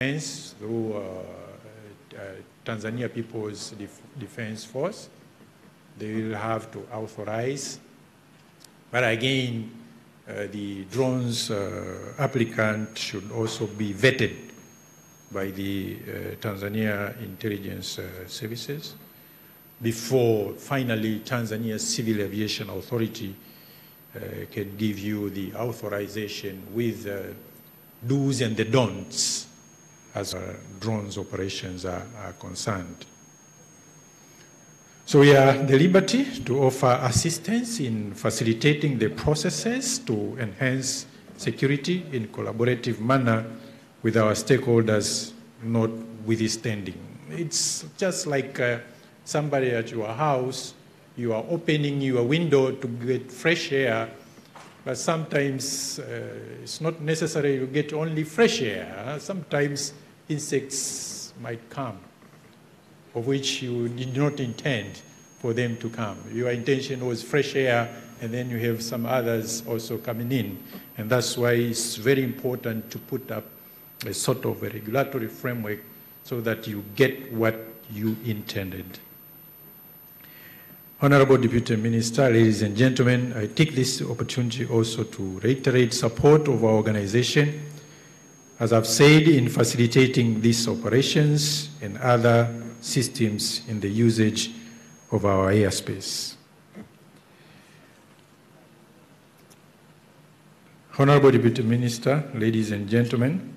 Defense through Tanzania People's Defense Force. They will have to authorize. But again, the drones applicant should also be vetted by the Tanzania Intelligence Services before finally Tanzania's Civil Aviation Authority can give you the authorization with do's and the don'ts as drones operations are concerned. So we are at the liberty to offer assistance in facilitating the processes to enhance security in collaborative manner with our stakeholders, notwithstanding. It's just like somebody at your house, you are opening your window to get fresh air, but sometimes it's not necessary to get only fresh air. Sometimes insects might come, of which you did not intend for them to come. Your intention was fresh air, and then you have some others also coming in. And that's why it's very important to put up a sort of a regulatory framework so that you get what you intended. Honorable Deputy Minister, ladies and gentlemen, I take this opportunity also to reiterate support of our organization, as I've said, in facilitating these operations and other systems in the usage of our airspace. Honorable Deputy Minister, ladies and gentlemen,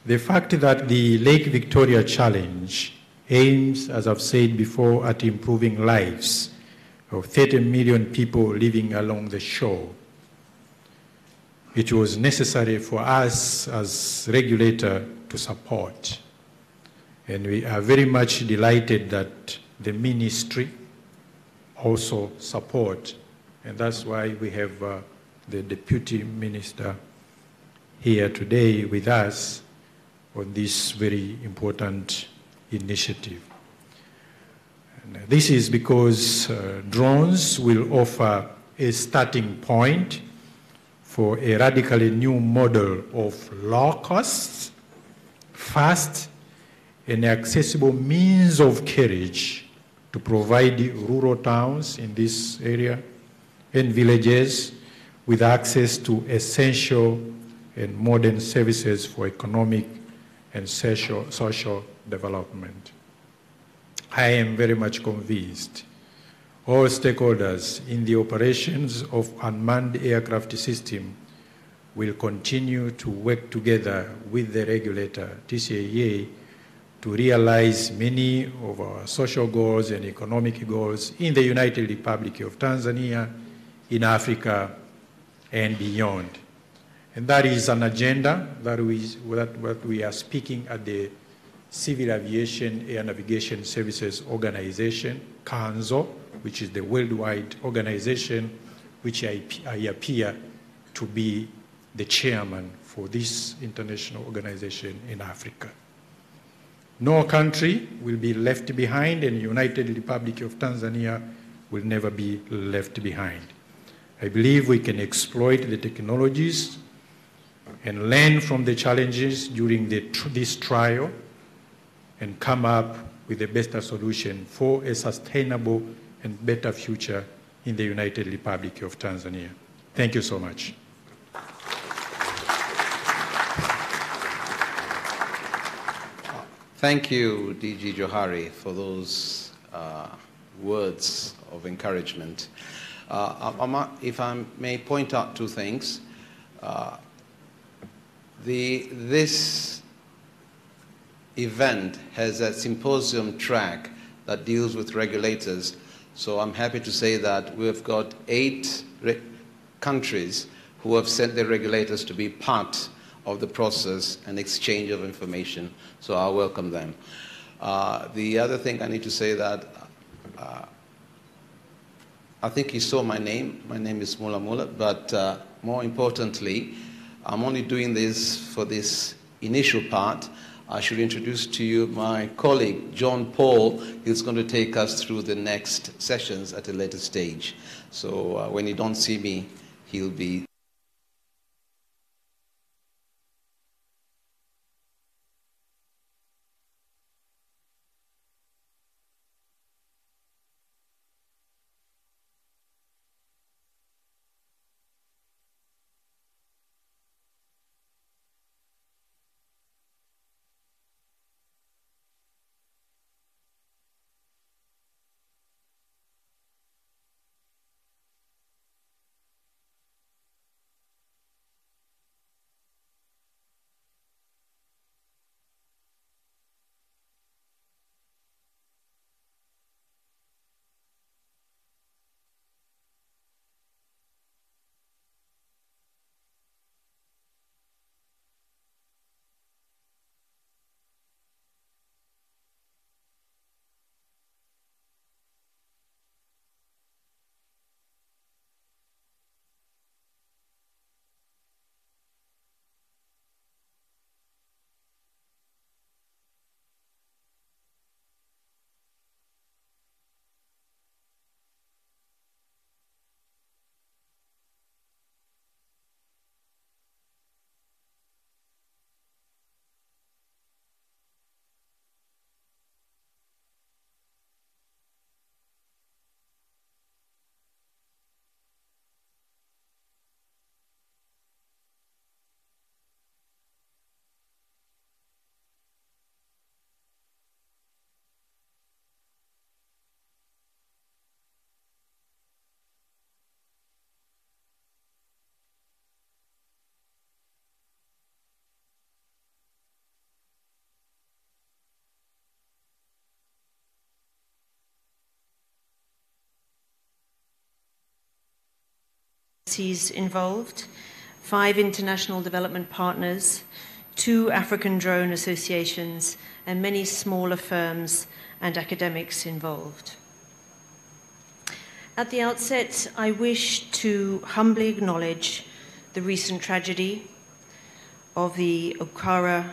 the fact that the Lake Victoria Challenge aims, as I've said before, at improving lives of 30 million people living along the shore, it was necessary for us as regulator to support. And we are very much delighted that the ministry also support. And that's why we have the Deputy Minister here today with us on this very important initiative. And this is because drones will offer a starting point for a radically new model of low cost, fast, and accessible means of carriage to provide rural towns in this area and villages with access to essential and modern services for economic and social development. I am very much convinced all stakeholders in the operations of unmanned aircraft system will continue to work together with the regulator, TCAA, to realize many of our social goals and economic goals in the United Republic of Tanzania, in Africa, and beyond. And that is an agenda that we are speaking at the Civil Aviation Air Navigation Services Organization, CANZO, which is the worldwide organization which I appear to be the chairman for this international organization in Africa. No country will be left behind, and the United Republic of Tanzania will never be left behind. I believe we can exploit the technologies and learn from the challenges during this trial and come up with a better solution for a sustainable and better future in the United Republic of Tanzania. Thank you so much. Thank you, DG Johari, for those words of encouragement. If I may point out two things. This event has a symposium track that deals with regulators. So I'm happy to say that we've got 8 countries who have sent their regulators to be part of the process and exchange of information. So I welcome them. The other thing I need to say that I think you saw my name. My name is Mula Mula, but more importantly, I'm only doing this for this initial part. I should introduce to you my colleague, John Paul. He's going to take us through the next sessions at a later stage. So when you don't see me, he'll be agencies involved, 5 international development partners, 2 African drone associations, and many smaller firms and academics involved. At the outset, I wish to humbly acknowledge the recent tragedy of the Okara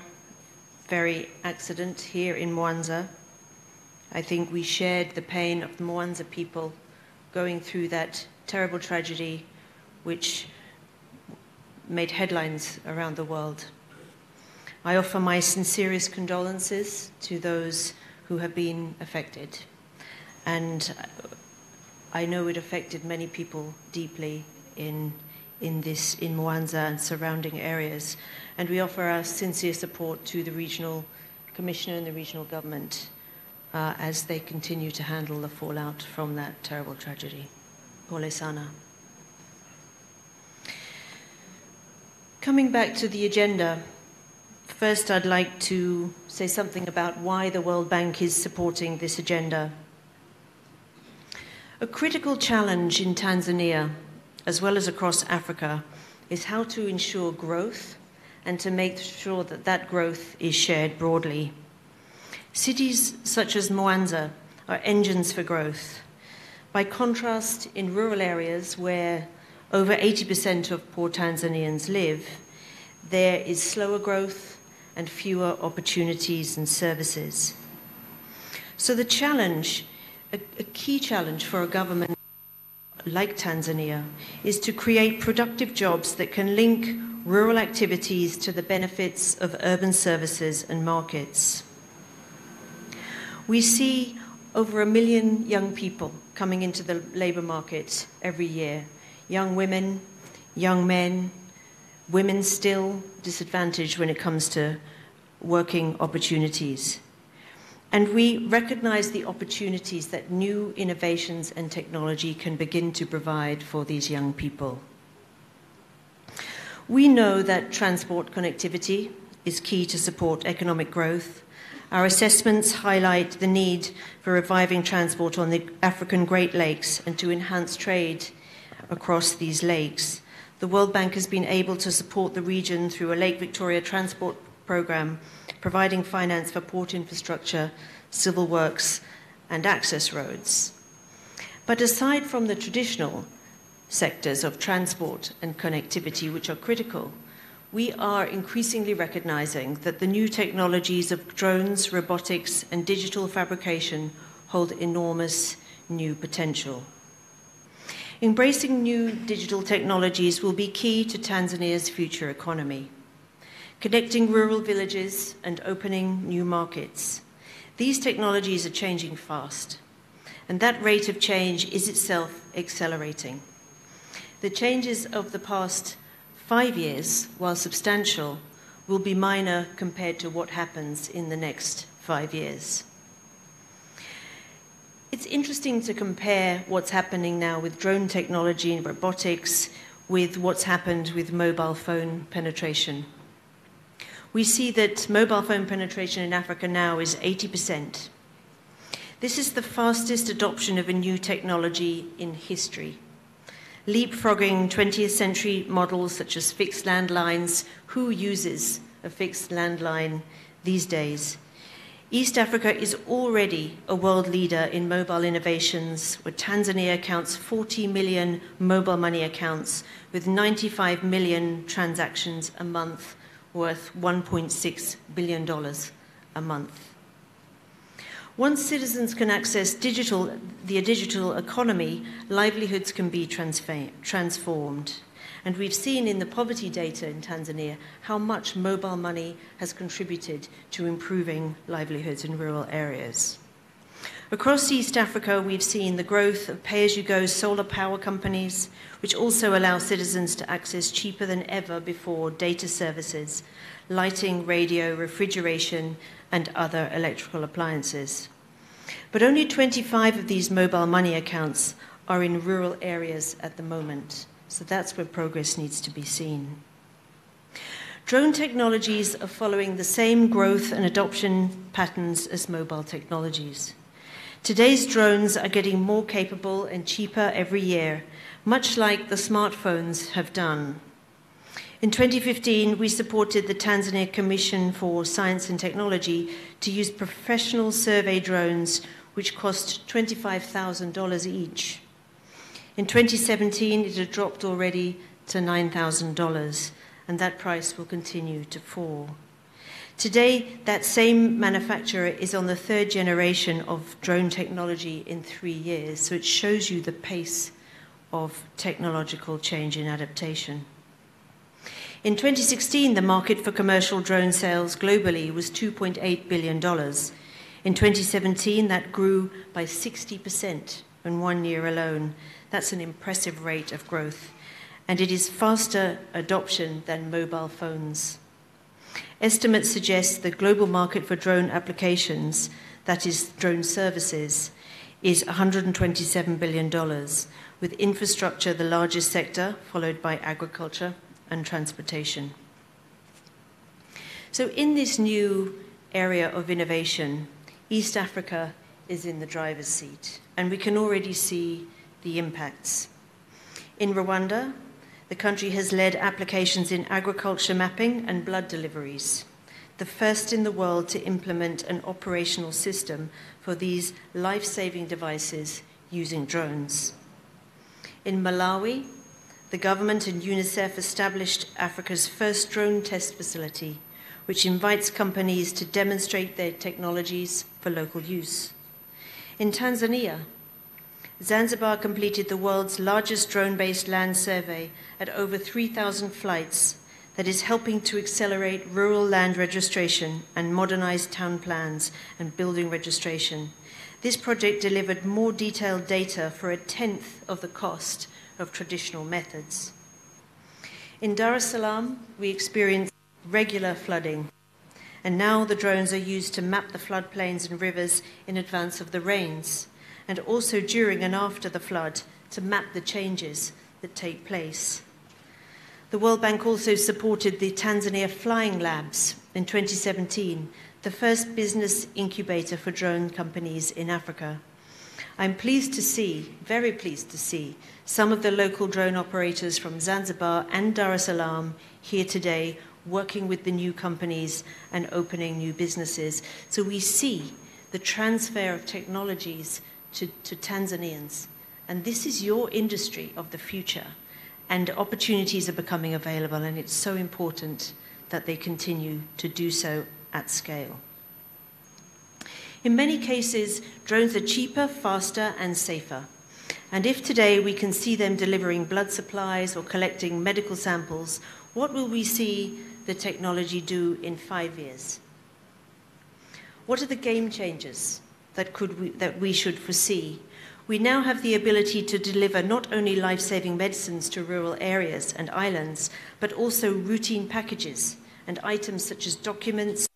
ferry accident here in Mwanza. I think we shared the pain of the Mwanza people going through that terrible tragedy which made headlines around the world. I offer my sincerest condolences to those who have been affected. And I know it affected many people deeply in Mwanza and surrounding areas. And we offer our sincere support to the regional commissioner and the regional government as they continue to handle the fallout from that terrible tragedy. Pole sana. Coming back to the agenda, first I'd like to say something about why the World Bank is supporting this agenda. A critical challenge in Tanzania, as well as across Africa, is how to ensure growth and to make sure that that growth is shared broadly. Cities such as Mwanza are engines for growth. By contrast, in rural areas where over 80% of poor Tanzanians live, there is slower growth and fewer opportunities and services. So the challenge, a key challenge for a government like Tanzania, is to create productive jobs that can link rural activities to the benefits of urban services and markets. We see over 1 million young people coming into the labor market every year. Young women, young men, women still disadvantaged when it comes to working opportunities. And we recognize the opportunities that new innovations and technology can begin to provide for these young people. We know that transport connectivity is key to support economic growth. Our assessments highlight the need for reviving transport on the African Great Lakes and to enhance trade across these lakes. The World Bank has been able to support the region through a Lake Victoria transport program, providing finance for port infrastructure, civil works, and access roads. But aside from the traditional sectors of transport and connectivity, which are critical, we are increasingly recognizing that the new technologies of drones, robotics, and digital fabrication hold enormous new potential. Embracing new digital technologies will be key to Tanzania's future economy, connecting rural villages and opening new markets. These technologies are changing fast, and that rate of change is itself accelerating. The changes of the past 5 years, while substantial, will be minor compared to what happens in the next 5 years. It's interesting to compare what's happening now with drone technology and robotics with what's happened with mobile phone penetration. We see that mobile phone penetration in Africa now is 80%. This is the fastest adoption of a new technology in history. Leapfrogging 20th century models such as fixed landlines. Who uses a fixed landline these days? East Africa is already a world leader in mobile innovations, where Tanzania counts 40 million mobile money accounts with 95 million transactions a month, worth $1.6 billion a month. Once citizens can access the digital economy, livelihoods can be transformed. And we've seen in the poverty data in Tanzania how much mobile money has contributed to improving livelihoods in rural areas. Across East Africa, we've seen the growth of pay-as-you-go solar power companies, which also allow citizens to access cheaper than ever before data services, lighting, radio, refrigeration, and other electrical appliances. But only 25 of these mobile money accounts are in rural areas at the moment. So that's where progress needs to be seen. Drone technologies are following the same growth and adoption patterns as mobile technologies. Today's drones are getting more capable and cheaper every year, much like the smartphones have done. In 2015, we supported the Tanzania Commission for Science and Technology to use professional survey drones, which cost $25,000 each. In 2017, it had dropped already to $9,000, and that price will continue to fall. Today, that same manufacturer is on the third generation of drone technology in 3 years, so it shows you the pace of technological change and adaptation. In 2016, the market for commercial drone sales globally was $2.8 billion. In 2017, that grew by 60% in 1 year alone. That's an impressive rate of growth, and it is faster adoption than mobile phones. Estimates suggest the global market for drone applications, that is, drone services, is $127 billion, with infrastructure the largest sector, followed by agriculture and transportation. So in this new area of innovation, East Africa is in the driver's seat, and we can already see the impacts. In Rwanda, the country has led applications in agriculture mapping and blood deliveries, the first in the world to implement an operational system for these life-saving devices using drones. In Malawi, the government and UNICEF established Africa's first drone test facility, which invites companies to demonstrate their technologies for local use. In Tanzania, Zanzibar completed the world's largest drone-based land survey at over 3,000 flights that is helping to accelerate rural land registration and modernize town plans and building registration. This project delivered more detailed data for 1/10 of the cost of traditional methods. In Dar es Salaam, we experienced regular flooding, and now the drones are used to map the floodplains and rivers in advance of the rains, and also during and after the flood to map the changes that take place. The World Bank also supported the Tanzania Flying Labs in 2017, the first business incubator for drone companies in Africa. I'm pleased to see, very pleased to see, some of the local drone operators from Zanzibar and Dar es Salaam here today working with the new companies and opening new businesses. So we see the transfer of technologies to Tanzanians. And this is your industry of the future. And opportunities are becoming available, and it's so important that they continue to do so at scale. In many cases, drones are cheaper, faster, and safer. And if today we can see them delivering blood supplies or collecting medical samples, what will we see the technology do in 5 years? What are the game changers that we should foresee? We now have the ability to deliver not only life-saving medicines to rural areas and islands, but also routine packages and items such as documents,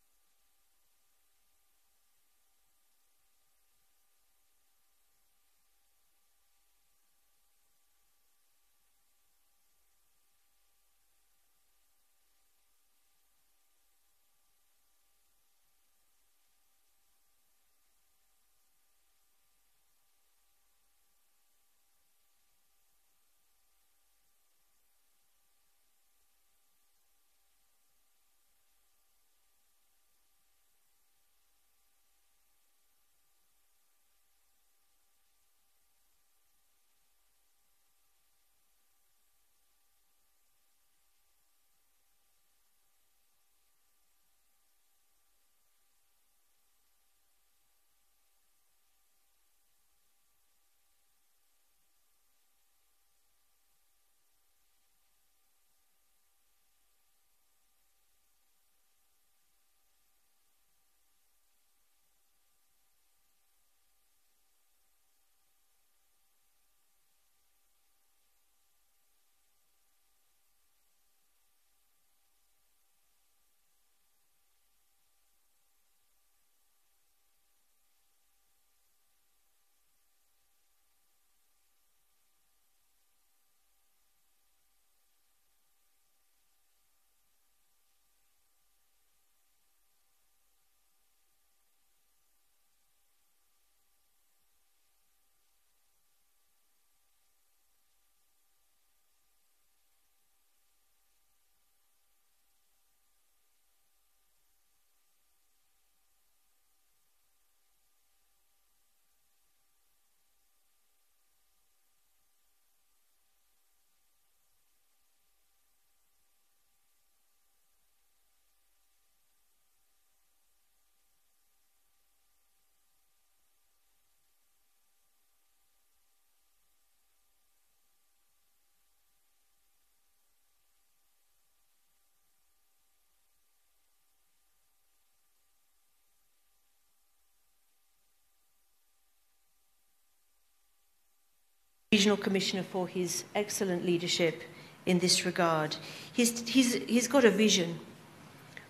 Regional Commissioner for his excellent leadership in this regard. He's got a vision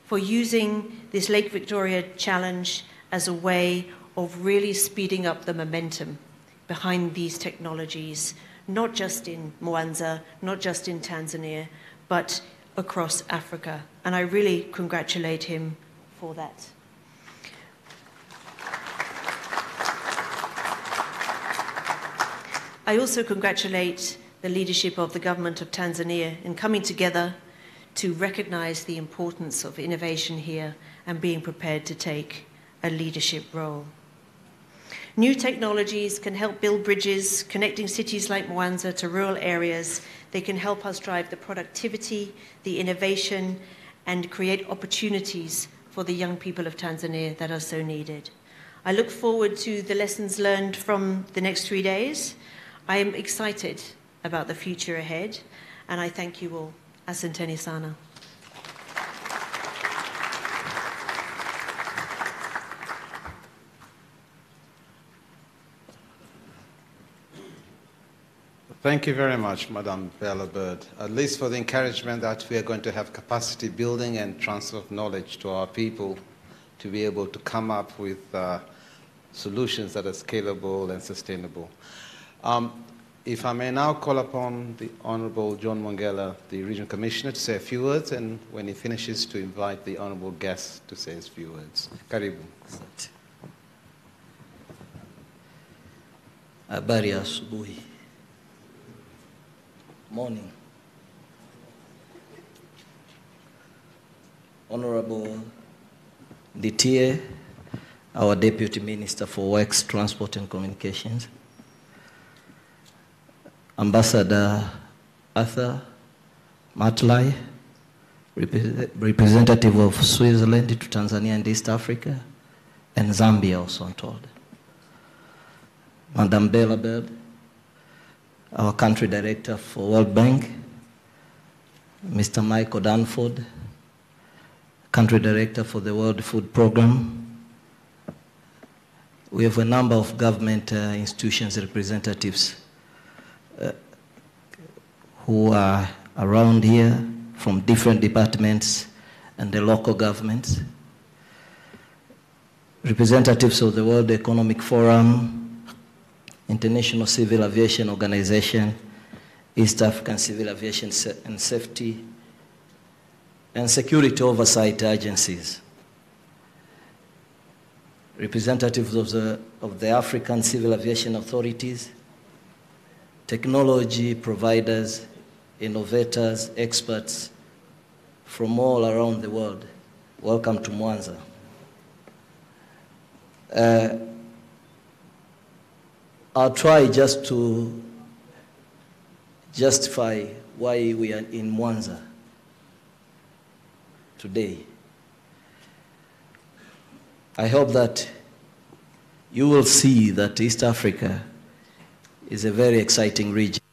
for using this Lake Victoria Challenge as a way of really speeding up the momentum behind these technologies, not just in Mwanza, not just in Tanzania, but across Africa. And I really congratulate him for that. I also congratulate the leadership of the government of Tanzania in coming together to recognize the importance of innovation here and being prepared to take a leadership role. New technologies can help build bridges, connecting cities like Mwanza to rural areas. They can help us drive the productivity, the innovation, and create opportunities for the young people of Tanzania that are so needed. I look forward to the lessons learned from the next 3 days. I am excited about the future ahead, and I thank you all. Asanteni sana. Thank you very much, Madam Bella Bird, at least for the encouragement that we are going to have capacity building and transfer of knowledge to our people to be able to come up with solutions that are scalable and sustainable. If I may now call upon the Honorable John Mongela, the Regional Commissioner, to say a few words, and when he finishes, to invite the Honorable guest to say a few words. Karibu. Habari ya asubuhi. Morning. Honorable DTA, our Deputy Minister for Works, Transport and Communications, Ambassador Arthur Matlai, representative of Switzerland to Tanzania and East Africa, and Zambia also, I'm told. Madam Bella Bird, our country director for World Bank, Mr. Michael Danford, country director for the World Food Program. We have a number of government institutions representatives who are around here from different departments and the local governments, representatives of the World Economic Forum, International Civil Aviation Organization, East African Civil Aviation and Safety, and security oversight agencies, representatives of the African Civil Aviation Authorities, technology providers, innovators, experts from all around the world. Welcome to Mwanza. I'll try just to justify why we are in Mwanza today. I hope that you will see that East Africa is a very exciting region.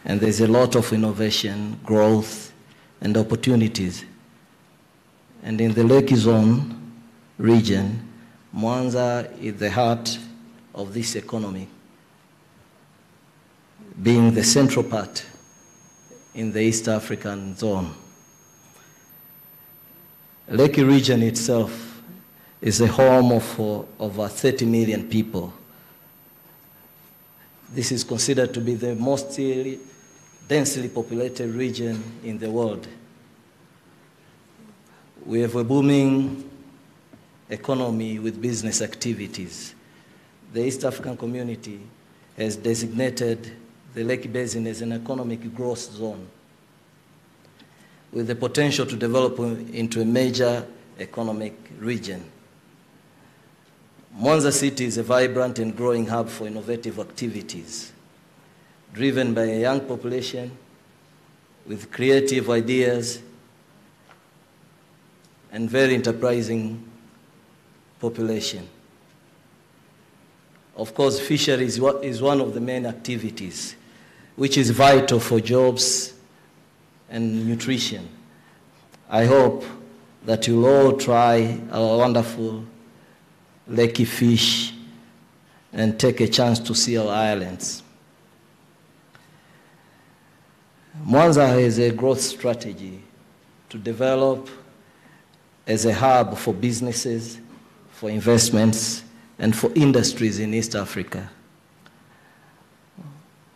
And there's a lot of innovation, growth, and opportunities. And in the Lake Zone region, Mwanza is the heart of this economy, being the central part in the East African zone. Lake region itself is a home of over 30 million people. This is considered to be the most densely populated region in the world. We have a booming economy with business activities. The East African community has designated the Lake Basin as an economic growth zone with the potential to develop into a major economic region. Mwanza City is a vibrant and growing hub for innovative activities, driven by a young population with creative ideas and very enterprising population. Of course, fisheries is one of the main activities, which is vital for jobs and nutrition. I hope that you'll all try our wonderful lakey fish and take a chance to see our islands. Mwanza has a growth strategy to develop as a hub for businesses, for investments, and for industries in East Africa.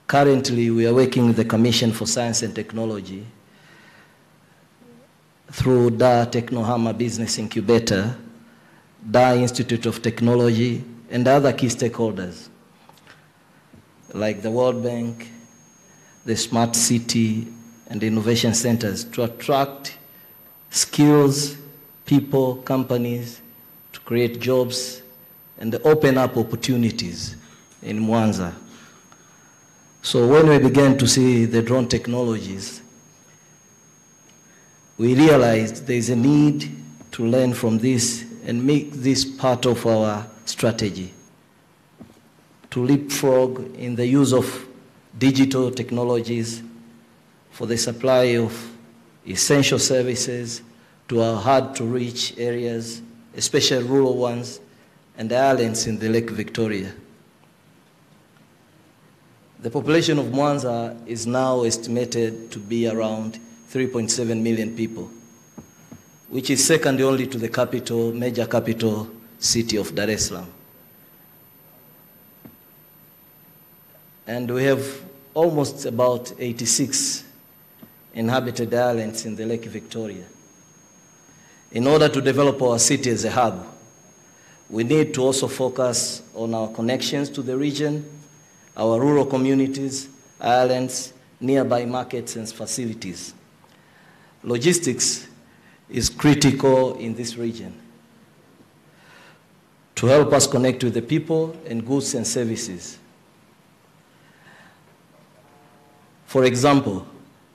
Currently, we are working with the Commission for Science and Technology through DA Technohama Business Incubator, DA Institute of Technology, and other key stakeholders, like the World Bank, the Smart City, and the innovation centers, to attract skills, people, companies, to create jobs, and open up opportunities in Mwanza. So when we began to see the drone technologies, we realized there is a need to learn from this and make this part of our strategy, to leapfrog in the use of digital technologies for the supply of essential services to our hard-to-reach areas, especially rural ones, and the islands in the Lake Victoria. The population of Mwanza is now estimated to be around 3.7 million people, which is second only to the major capital city of Dar es Salaam. And we have almost about 86 inhabited islands in the Lake Victoria. In order to develop our city as a hub, we need to also focus on our connections to the region, our rural communities, islands, nearby markets and facilities. Logistics is critical in this region to help us connect with the people and goods and services. For example,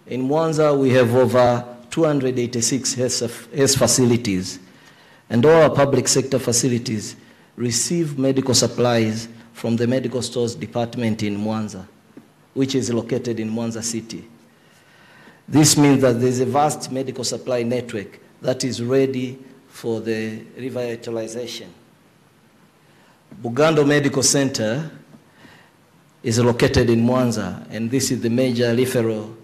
in Mwanza we have over 286 health facilities, and all our public sector facilities receive medical supplies from the medical stores department in Mwanza, which is located in Mwanza City. This means that there's a vast medical supply network that is ready for the revitalization. Bugando Medical Center is located in Mwanza, and this is the major referral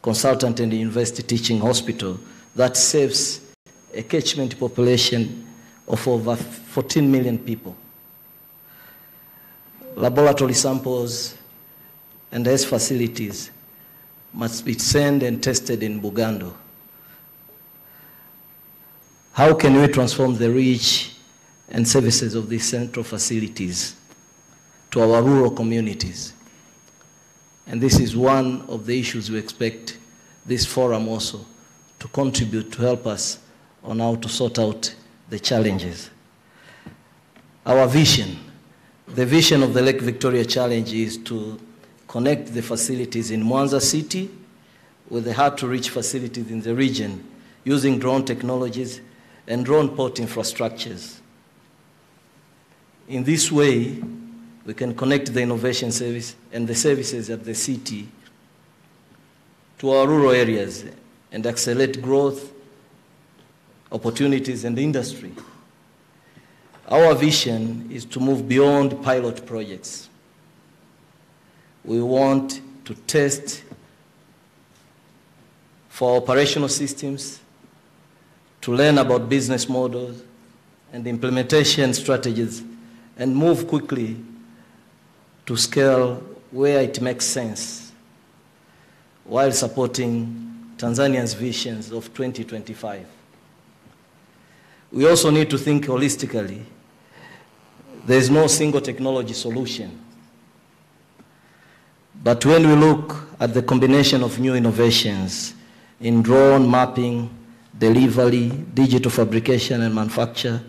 consultant and university teaching hospital that serves a catchment population of over 14 million people. Laboratory samples and health facilities must be sent and tested in Bugando. How can we transform the reach and services of these central facilities to our rural communities? And this is one of the issues we expect this forum also to contribute to help us on how to sort out the challenges. Our vision, the vision of the Lake Victoria Challenge, is to connect the facilities in Mwanza City with the hard-to-reach facilities in the region using drone technologies and drone port infrastructures. In this way, we can connect the innovation service and the services of the city to our rural areas and accelerate growth, opportunities, and industry. Our vision is to move beyond pilot projects. We want to test for operational systems, to learn about business models and implementation strategies, and move quickly to scale where it makes sense, while supporting Tanzania's visions of 2025. We also need to think holistically. There is no single technology solution. But when we look at the combination of new innovations in drone mapping, delivery, digital fabrication and manufacture,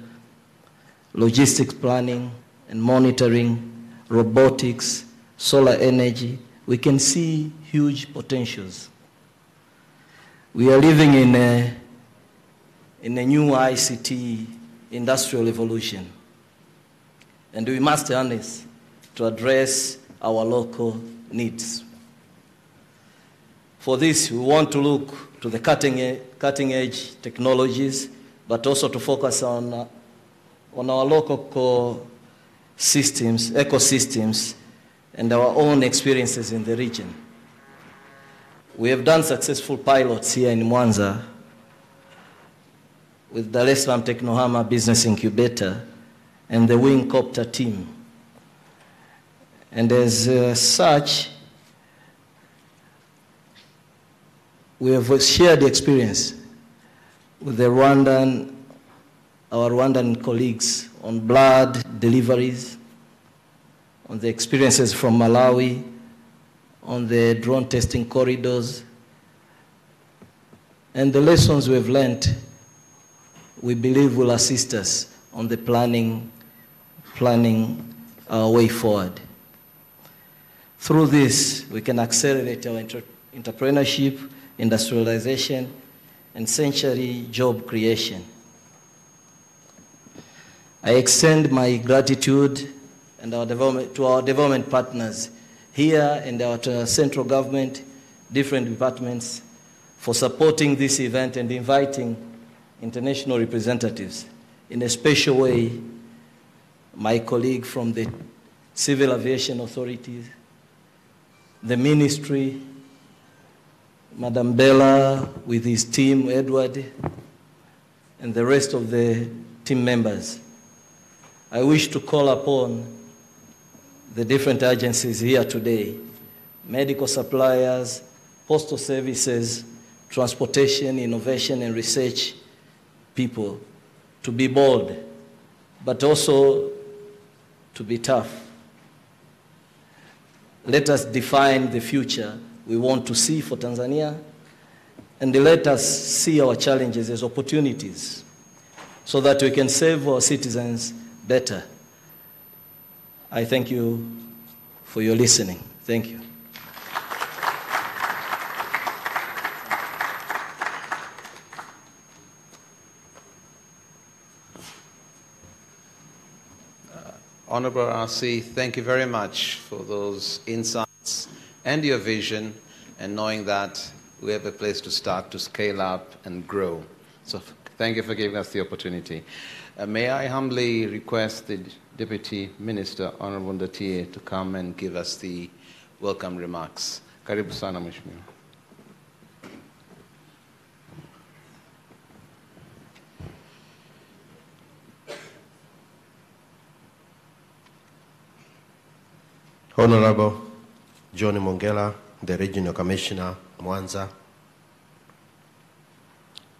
logistics planning and monitoring, robotics, solar energy, we can see huge potentials. We are living in a new ICT industrial evolution, and we must harness to address our local needs. For this, we want to look to the cutting edge technologies, but also to focus on our local core systems, ecosystems, and our own experiences in the region. We have done successful pilots here in Mwanza with Dar es Salaam Technohama Business Incubator and the Wingcopter team. And as such, we have shared the experience with our Rwandan colleagues on blood deliveries, on the experiences from Malawi, on the drone testing corridors, and the lessons we've learned, we believe will assist us on the planning our way forward. Through this, we can accelerate our entrepreneurship, industrialization, and century job creation. I extend my gratitude and to our development partners here and our central government, different departments, for supporting this event and inviting international representatives. In a special way, my colleague from the Civil Aviation Authorities, the ministry, Madam Bella with his team, Edward, and the rest of the team members. I wish to call upon the different agencies here today, medical suppliers, postal services, transportation, innovation, and research people, to be bold, but also to be tough. Let us define the future we want to see for Tanzania, and let us see our challenges as opportunities so that we can serve our citizens better. I thank you for your listening. Thank you. Honorable RC, thank you very much for those insights and your vision, and knowing that we have a place to start to scale up and grow. So thank you for giving us the opportunity. May I humbly request the Deputy Minister, Honorable Ndatie, to come and give us the welcome remarks. Karibu sana, Mheshimiwa. Honorable John Mongela, the Regional Commissioner, Mwanza,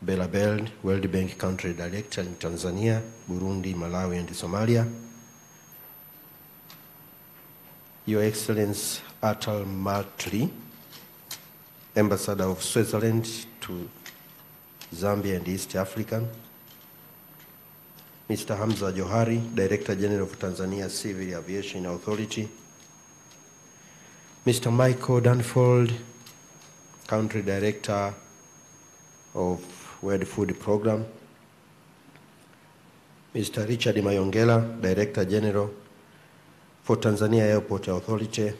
Bella Bell, World Bank Country Director in Tanzania, Burundi, Malawi, and Somalia, Your Excellency Atal Matli, Ambassador of Switzerland to Zambia and East Africa, Mr. Hamza Johari, Director General of Tanzania Civil Aviation Authority, Mr. Michael Danfold, Country Director of World Food Program, Mr. Richard Mayongela, Director General for Tanzania Airport Authority,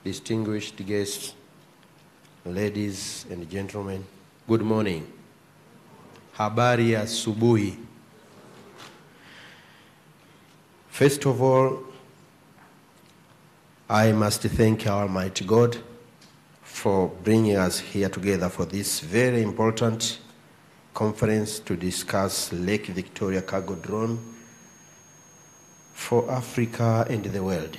distinguished guests, ladies and gentlemen, good morning. Habari ya asubuhi. First of all, I must thank our Almighty God for bringing us here together for this very important conference to discuss Lake Victoria cargo drone for Africa and the world.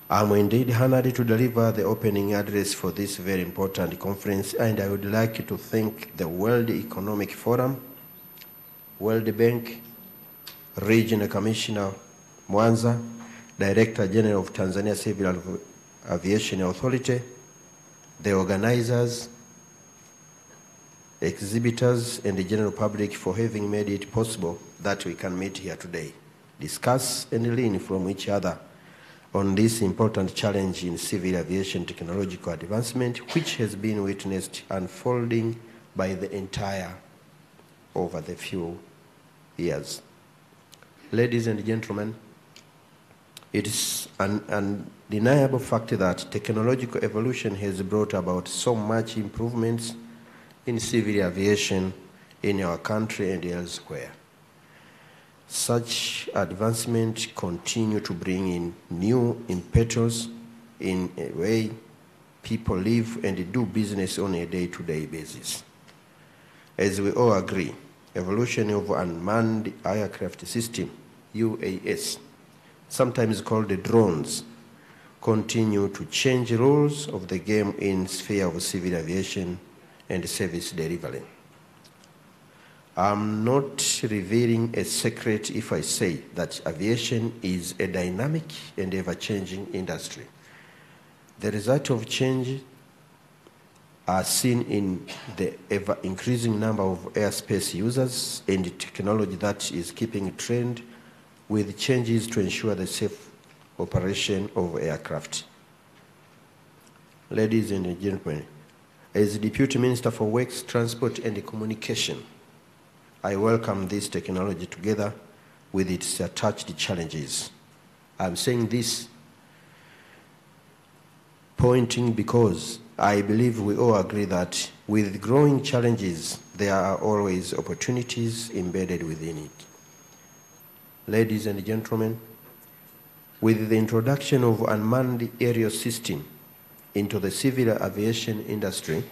I'm indeed honored to deliver the opening address for this very important conference, and I would like to thank the World Economic Forum, World Bank, Regional Commissioner Mwanza, Director General of Tanzania Civil Aviation Authority, the organizers, exhibitors, and the general public for having made it possible that we can meet here today, discuss and learn from each other on this important challenge in civil aviation technological advancement, which has been witnessed unfolding by the entire over the few years. Ladies and gentlemen, it is an undeniable fact that technological evolution has brought about so much improvements in civil aviation in our country and elsewhere. Such advancements continue to bring in new impetus in a way people live and do business on a day-to-day basis. As we all agree, evolution of unmanned aircraft system, UAS, sometimes called the drones, continue to change rules of the game in sphere of civil aviation and service delivery. I'm not revealing a secret if I say that aviation is a dynamic and ever-changing industry. The result of change are seen in the ever-increasing number of airspace users and the technology that is keeping trend with changes to ensure the safe operation of aircraft. Ladies and gentlemen, as Deputy Minister for Works, Transport and Communication, I welcome this technology together with its attached challenges. I'm saying this pointing because I believe we all agree that with growing challenges, there are always opportunities embedded within it. Ladies and gentlemen, with the introduction of unmanned aerial system into the civil aviation industry,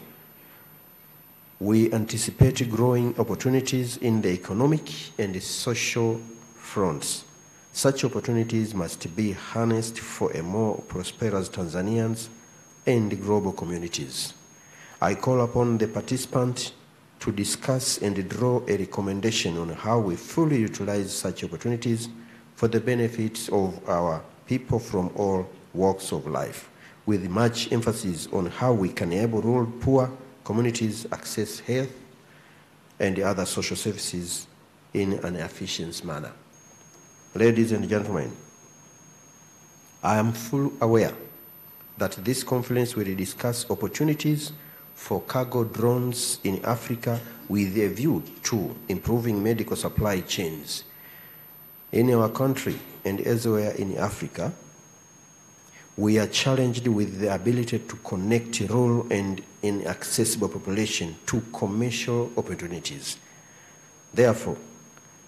we anticipate growing opportunities in the economic and social fronts. Such opportunities must be harnessed for a more prosperous Tanzanians and global communities. I call upon the participants to discuss and draw a recommendation on how we fully utilize such opportunities for the benefits of our people from all walks of life, with much emphasis on how we can enable rural poor communities access health and other social services in an efficient manner. Ladies and gentlemen, I am fully aware that this conference will discuss opportunities for cargo drones in Africa with a view to improving medical supply chains. In our country and elsewhere in Africa, we are challenged with the ability to connect rural and inaccessible population to commercial opportunities. Therefore,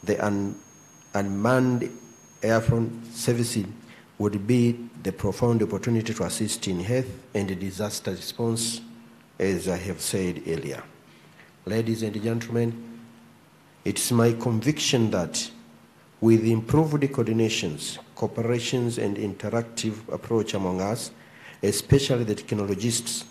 the unmanned airfront services would be the profound opportunity to assist in health and disaster response, as I have said earlier. Ladies and gentlemen, it's my conviction that with improved coordinations, cooperations, and interactive approach among us, especially the technologists,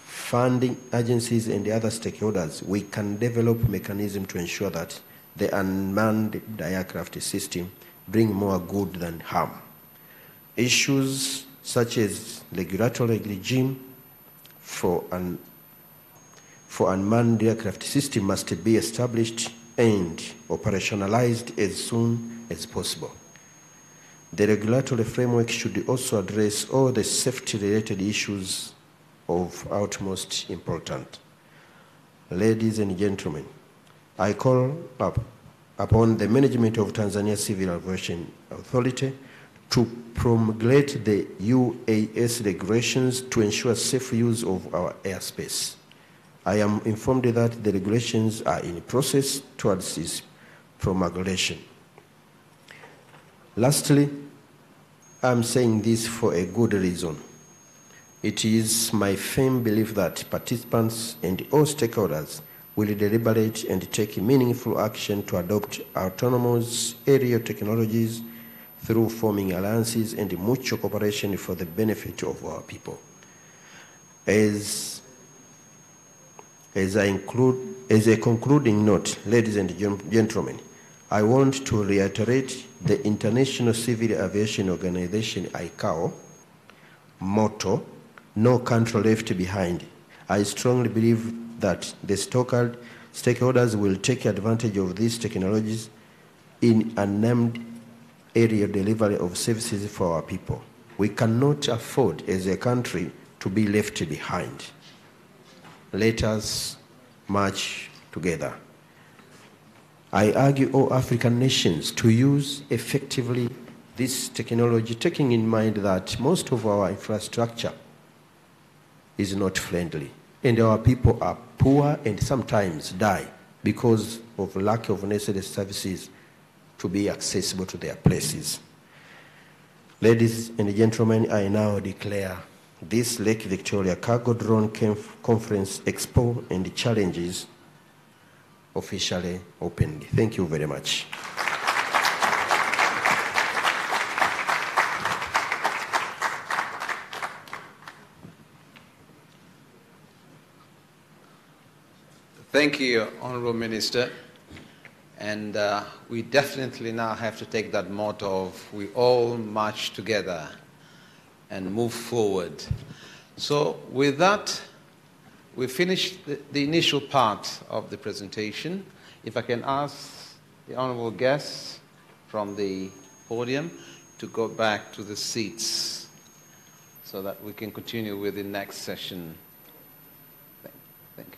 funding agencies, and other stakeholders, we can develop mechanisms to ensure that the unmanned aircraft system bring more good than harm. Issues such as regulatory regime for unmanned aircraft system must be established and operationalized as soon as possible. The regulatory framework should also address all the safety-related issues of utmost importance. Ladies and gentlemen, I call upon the management of Tanzania Civil Aviation Authority to promulgate the UAS regulations to ensure safe use of our airspace. I am informed that the regulations are in process towards its promulgation. Lastly, I'm saying this for a good reason. It is my firm belief that participants and all stakeholders will deliberate and take meaningful action to adopt autonomous aerial technologies through forming alliances and mutual cooperation for the benefit of our people. As a concluding note, ladies and gentlemen, I want to reiterate the International Civil Aviation Organization, ICAO, motto, no country left behind. I strongly believe that the stakeholders will take advantage of these technologies in unmanned aerial delivery of services for our people. We cannot afford as a country to be left behind. Let us march together. I urge all African nations to use effectively this technology, taking in mind that most of our infrastructure is not friendly, and our people are poor and sometimes die because of lack of necessary services to be accessible to their places. Ladies and gentlemen, I now declare this Lake Victoria Cargo Drone Conference Expo and Challenges officially opened. Thank you very much. Thank you, Honorable Minister. And we definitely now have to take that motto of we all march together and move forward. So with that, we finished the initial part of the presentation. If I can ask the honorable guests from the podium to go back to the seats so that we can continue with the next session. Thank you.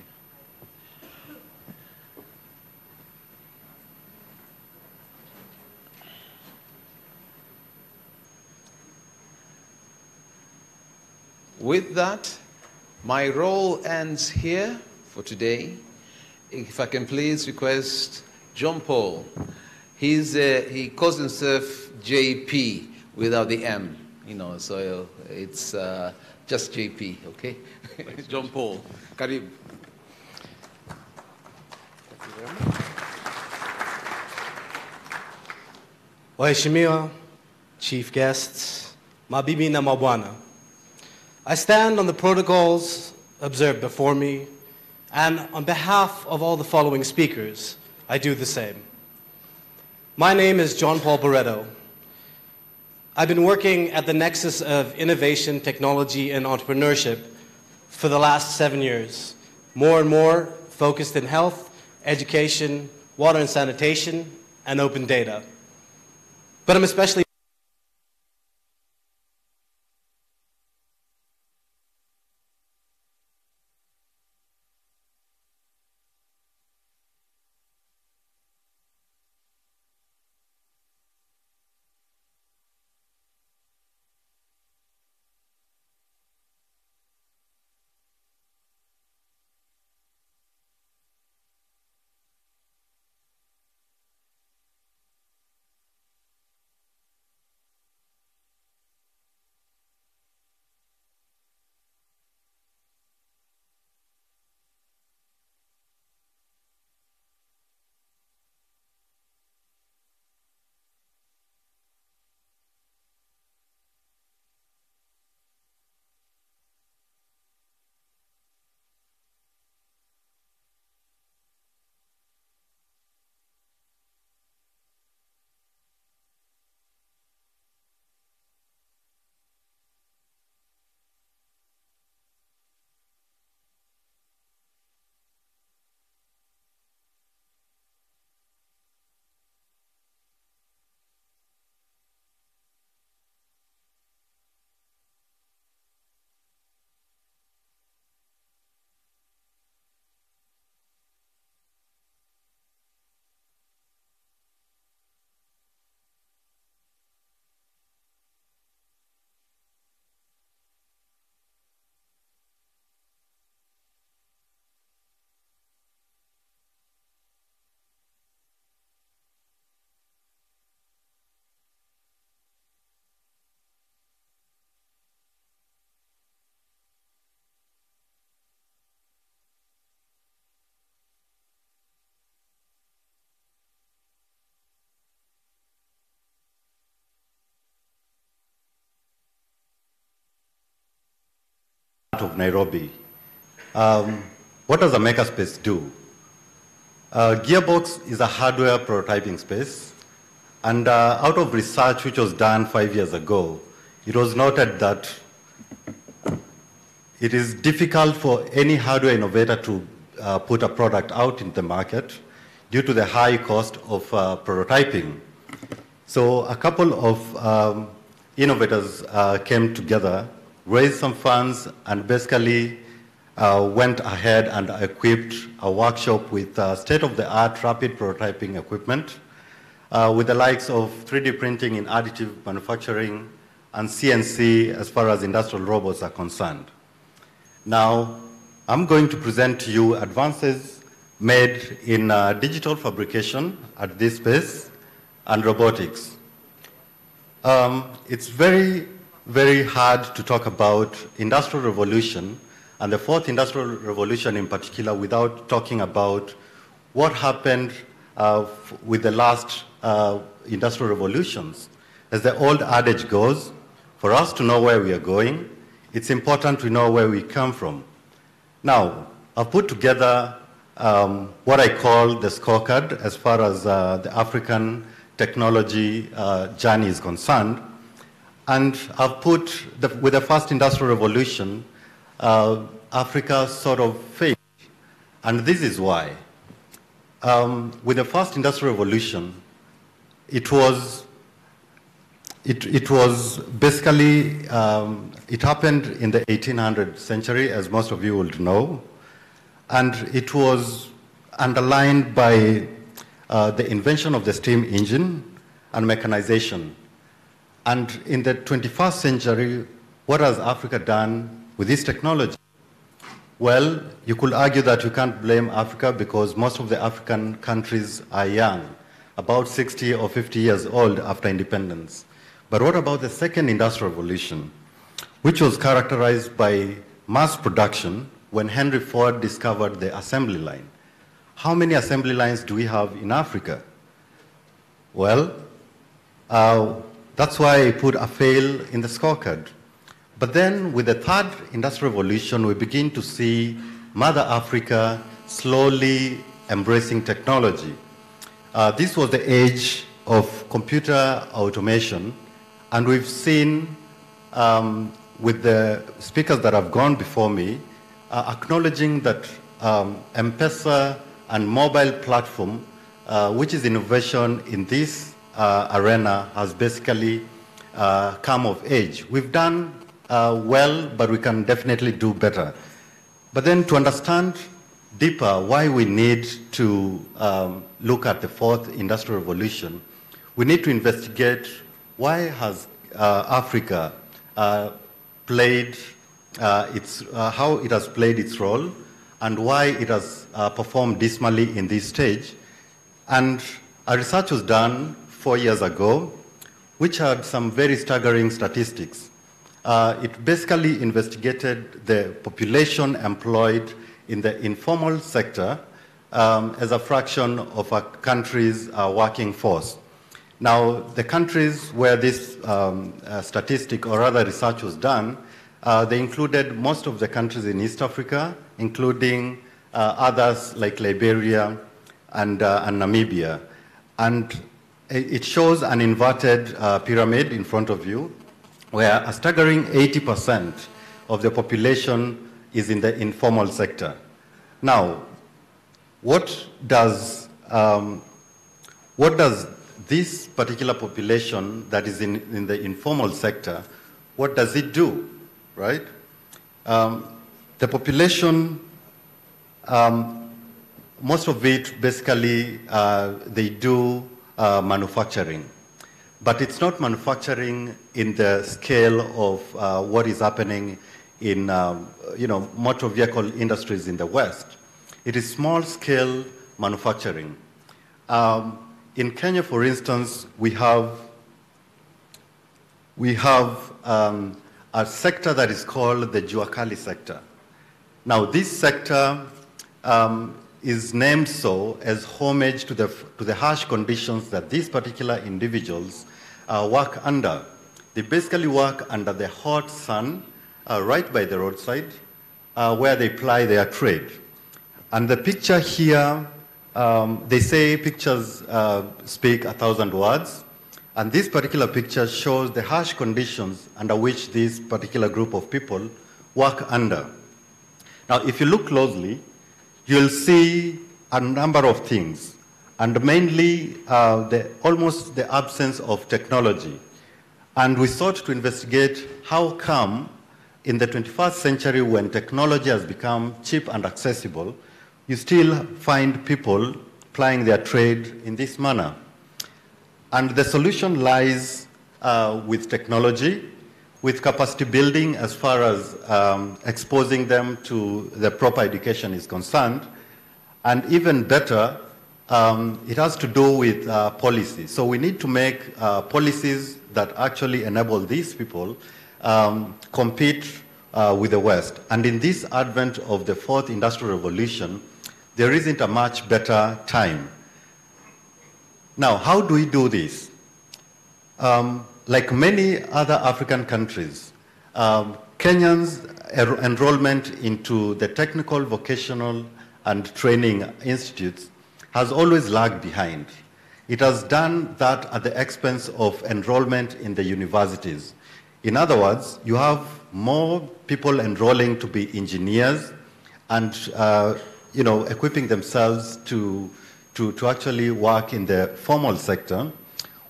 With that, my role ends here for today. If I can please request John Paul. He calls himself JP without the M, you know, so it's just JP, okay? John Paul, Karibu. Waheshimiwa, chief guests, mabibi na mabwana. I stand on the protocols observed before me, and on behalf of all the following speakers, I do the same. My name is John Paul Barreto. I've been working at the nexus of innovation, technology, and entrepreneurship for the last 7 years, more and more focused in health, education, water and sanitation, and open data. But I'm especially of Nairobi. What does a makerspace do? Gearbox is a hardware prototyping space, and out of research which was done 5 years ago, it was noted that it is difficult for any hardware innovator to put a product out in the market due to the high cost of prototyping. So a couple of innovators came together, raised some funds, and basically went ahead and equipped a workshop with state-of-the-art rapid prototyping equipment with the likes of 3D printing in additive manufacturing and CNC as far as industrial robots are concerned. Now, I'm going to present to you advances made in digital fabrication at this space and robotics. It's very very hard to talk about industrial revolution and the fourth industrial revolution in particular without talking about what happened with the last industrial revolutions. As the old adage goes, for us to know where we are going, it's important to know where we come from. Now, I've put together what I call the scorecard as far as the African technology journey is concerned. And I've put, with the first industrial revolution, Africa sort of failed. And this is why. With the first industrial revolution, it was basically, it happened in the 1800th century, as most of you would know. And it was underlined by the invention of the steam engine and mechanization. And in the 21st century, what has Africa done with this technology? Well, you could argue that you can't blame Africa because most of the African countries are young, about 60 or 50 years old after independence. But what about the second industrial revolution, which was characterized by mass production when Henry Ford discovered the assembly line? How many assembly lines do we have in Africa? Well, that's why I put a fail in the scorecard. But then with the third industrial revolution, we begin to see Mother Africa slowly embracing technology. This was the age of computer automation, and we've seen with the speakers that have gone before me, acknowledging that M-Pesa and mobile platform, which is innovation in this arena, has basically come of age. We've done well, but we can definitely do better. But then to understand deeper why we need to look at the fourth industrial revolution, we need to investigate why has Africa played how it has played its role and why it has performed dismally in this stage. And a research was done 4 years ago, which had some very staggering statistics. It basically investigated the population employed in the informal sector as a fraction of a country's working force. Now, the countries where this statistic or rather research was done, they included most of the countries in East Africa, including others like Liberia and Namibia. And it shows an inverted pyramid in front of you, where a staggering 80% of the population is in the informal sector. Now, what does this particular population that is in the informal sector, what does it do, right? The population, most of it basically, they do manufacturing. But it's not manufacturing in the scale of what is happening in motor vehicle industries in the West. It is small-scale manufacturing. In Kenya, for instance, we have a sector that is called the Juakali sector. Now, this sector is named so as homage to the harsh conditions that these particular individuals work under. They basically work under the hot sun right by the roadside where they ply their trade. And the picture here, they say pictures speak 1,000 words. And this particular picture shows the harsh conditions under which this particular group of people work under. Now, if you look closely, you'll see a number of things, and mainly almost the absence of technology. And we sought to investigate how come in the 21st century, when technology has become cheap and accessible, you still find people plying their trade in this manner. And the solution lies with technology, with capacity building as far as exposing them to the proper education is concerned. And even better, it has to do with policy. So we need to make policies that actually enable these people compete with the West. And in this advent of the fourth industrial revolution, there isn't a much better time. Now, how do we do this? Like many other African countries, Kenyans' enrollment into the technical, vocational, and training institutes has always lagged behind. It has done that at the expense of enrollment in the universities. In other words, you have more people enrolling to be engineers and equipping themselves to actually work in the formal sector,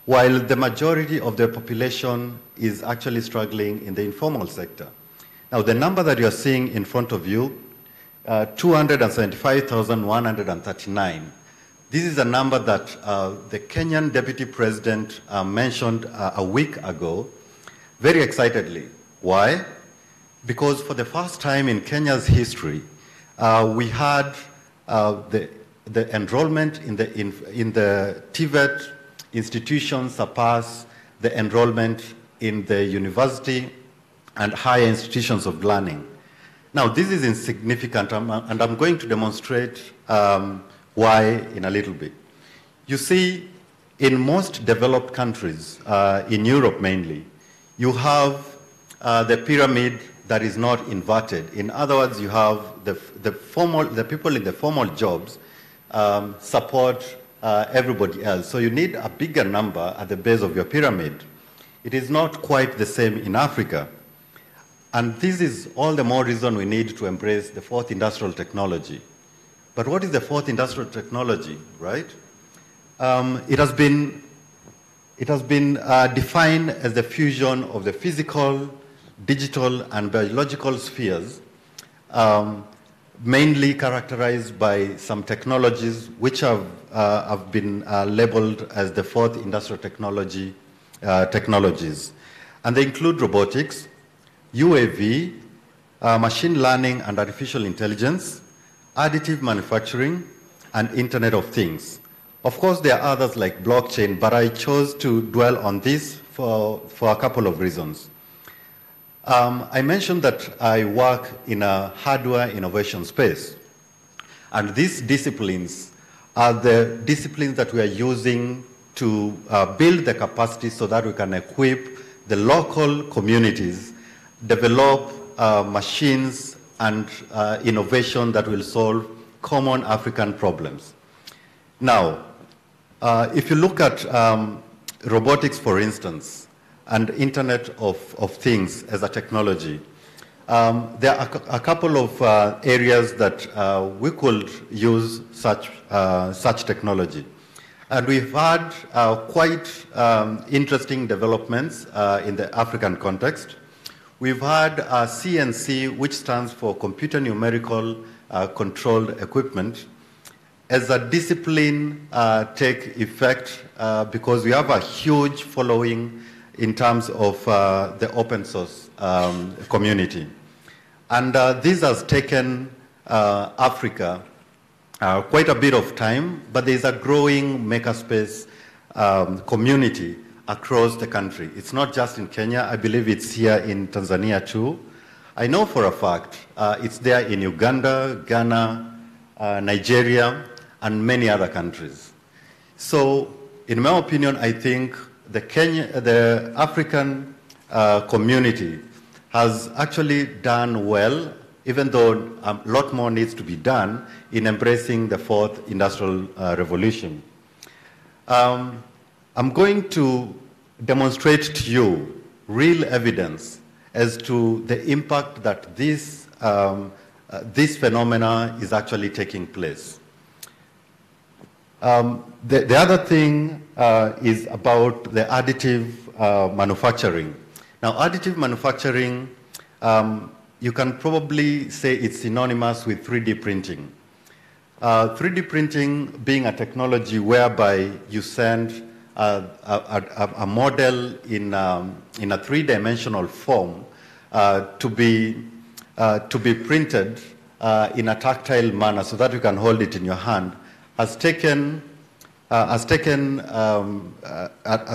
while the majority of the population is actually struggling in the informal sector. Now, the number that you're seeing in front of you, 275,139. This is a number that the Kenyan Deputy President mentioned a week ago, very excitedly. Why? Because for the first time in Kenya's history, we had the enrollment in the TVET institutions surpass the enrollment in the university and higher institutions of learning. Now, this is insignificant, and I'm going to demonstrate why in a little bit. You see, in most developed countries, in Europe mainly, you have the pyramid that is not inverted. In other words, you have the people in the formal jobs support everybody else. So you need a bigger number at the base of your pyramid. It is not quite the same in Africa. And this is all the more reason we need to embrace the fourth industrial technology. But what is the fourth industrial technology, right? It has been defined as the fusion of the physical, digital, and biological spheres, mainly characterized by some technologies which have been labeled as the fourth industrial technologies. And they include robotics, UAV, machine learning and artificial intelligence, additive manufacturing, and Internet of Things. Of course, there are others like blockchain, but I chose to dwell on this for a couple of reasons. I mentioned that I work in a hardware innovation space, and these disciplines are the disciplines that we are using to build the capacity so that we can equip the local communities, develop machines and innovation that will solve common African problems. Now, if you look at robotics, for instance, and Internet of Things as a technology, there are a couple of areas that we could use such technology. And we've had quite interesting developments in the African context. We've had CNC, which stands for Computer Numerical Controlled Equipment, as a discipline take effect because we have a huge following in terms of the open source community. And this has taken Africa quite a bit of time, but there's a growing makerspace community across the country. It's not just in Kenya. I believe it's here in Tanzania too. I know for a fact it's there in Uganda, Ghana, Nigeria, and many other countries. So, in my opinion, I think the African community has actually done well, even though a lot more needs to be done in embracing the fourth industrial revolution. I'm going to demonstrate to you real evidence as to the impact that this phenomena is actually taking place. The other thing is about the additive manufacturing. Now, additive manufacturing, you can probably say it's synonymous with 3D printing. 3D printing being a technology whereby you send a model in a three-dimensional form to be printed in a tactile manner so that you can hold it in your hand, has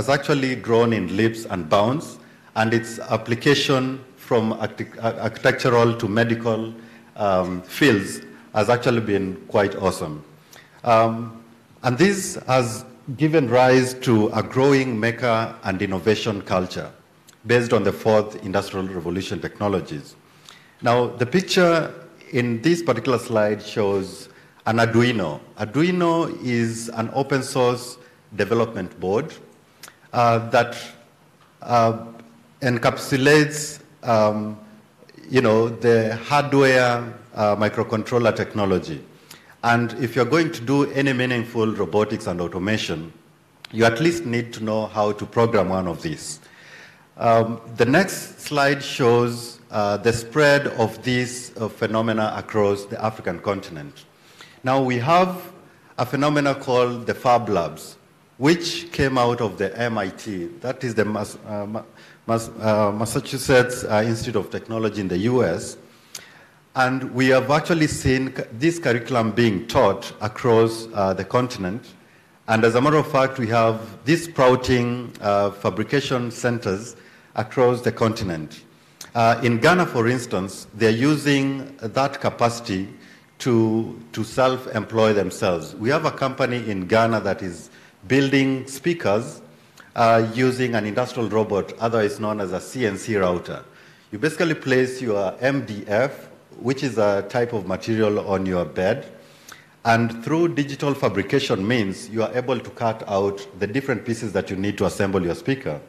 actually grown in leaps and bounds, and its application from architectural to medical fields has actually been quite awesome. And this has given rise to a growing maker and innovation culture based on the fourth industrial revolution technologies. Now, the picture in this particular slide shows an Arduino. Arduino is an open source development board that encapsulates the hardware microcontroller technology. And if you're going to do any meaningful robotics and automation, you at least need to know how to program one of these. The next slide shows the spread of these phenomena across the African continent. Now we have a phenomena called the Fab Labs, which came out of the MIT, that is the Massachusetts Institute of Technology in the US. And we have actually seen this curriculum being taught across the continent. And as a matter of fact, we have these sprouting fabrication centers across the continent. In Ghana, for instance, they're using that capacity to self-employ themselves. We have a company in Ghana that is building speakers using an industrial robot, otherwise known as a CNC router. You basically place your MDF, which is a type of material, on your bed, and through digital fabrication means you are able to cut out the different pieces that you need to assemble your speaker.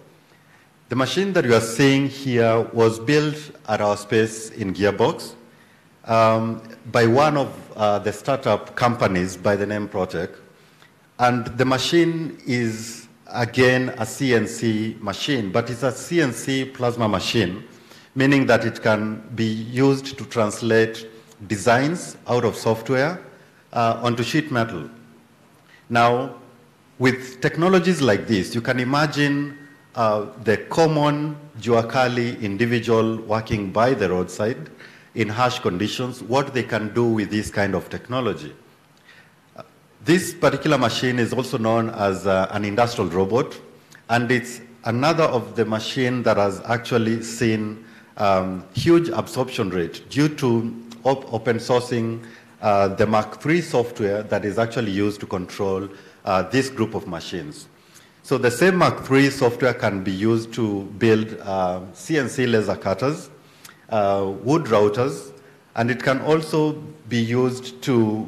The machine that you are seeing here was built at our space in Gearbox by one of the startup companies by the name Protec. And the machine is, again, a CNC machine, but it's a CNC plasma machine, meaning that it can be used to translate designs out of software onto sheet metal. Now, with technologies like this, you can imagine the common Juakali individual working by the roadside in harsh conditions, what they can do with this kind of technology. This particular machine is also known as an industrial robot, and it's another of the machine that has actually seen huge absorption rate due to open sourcing the Mark III software that is actually used to control this group of machines. So the same Mark III software can be used to build CNC laser cutters, wood routers, and it can also be used to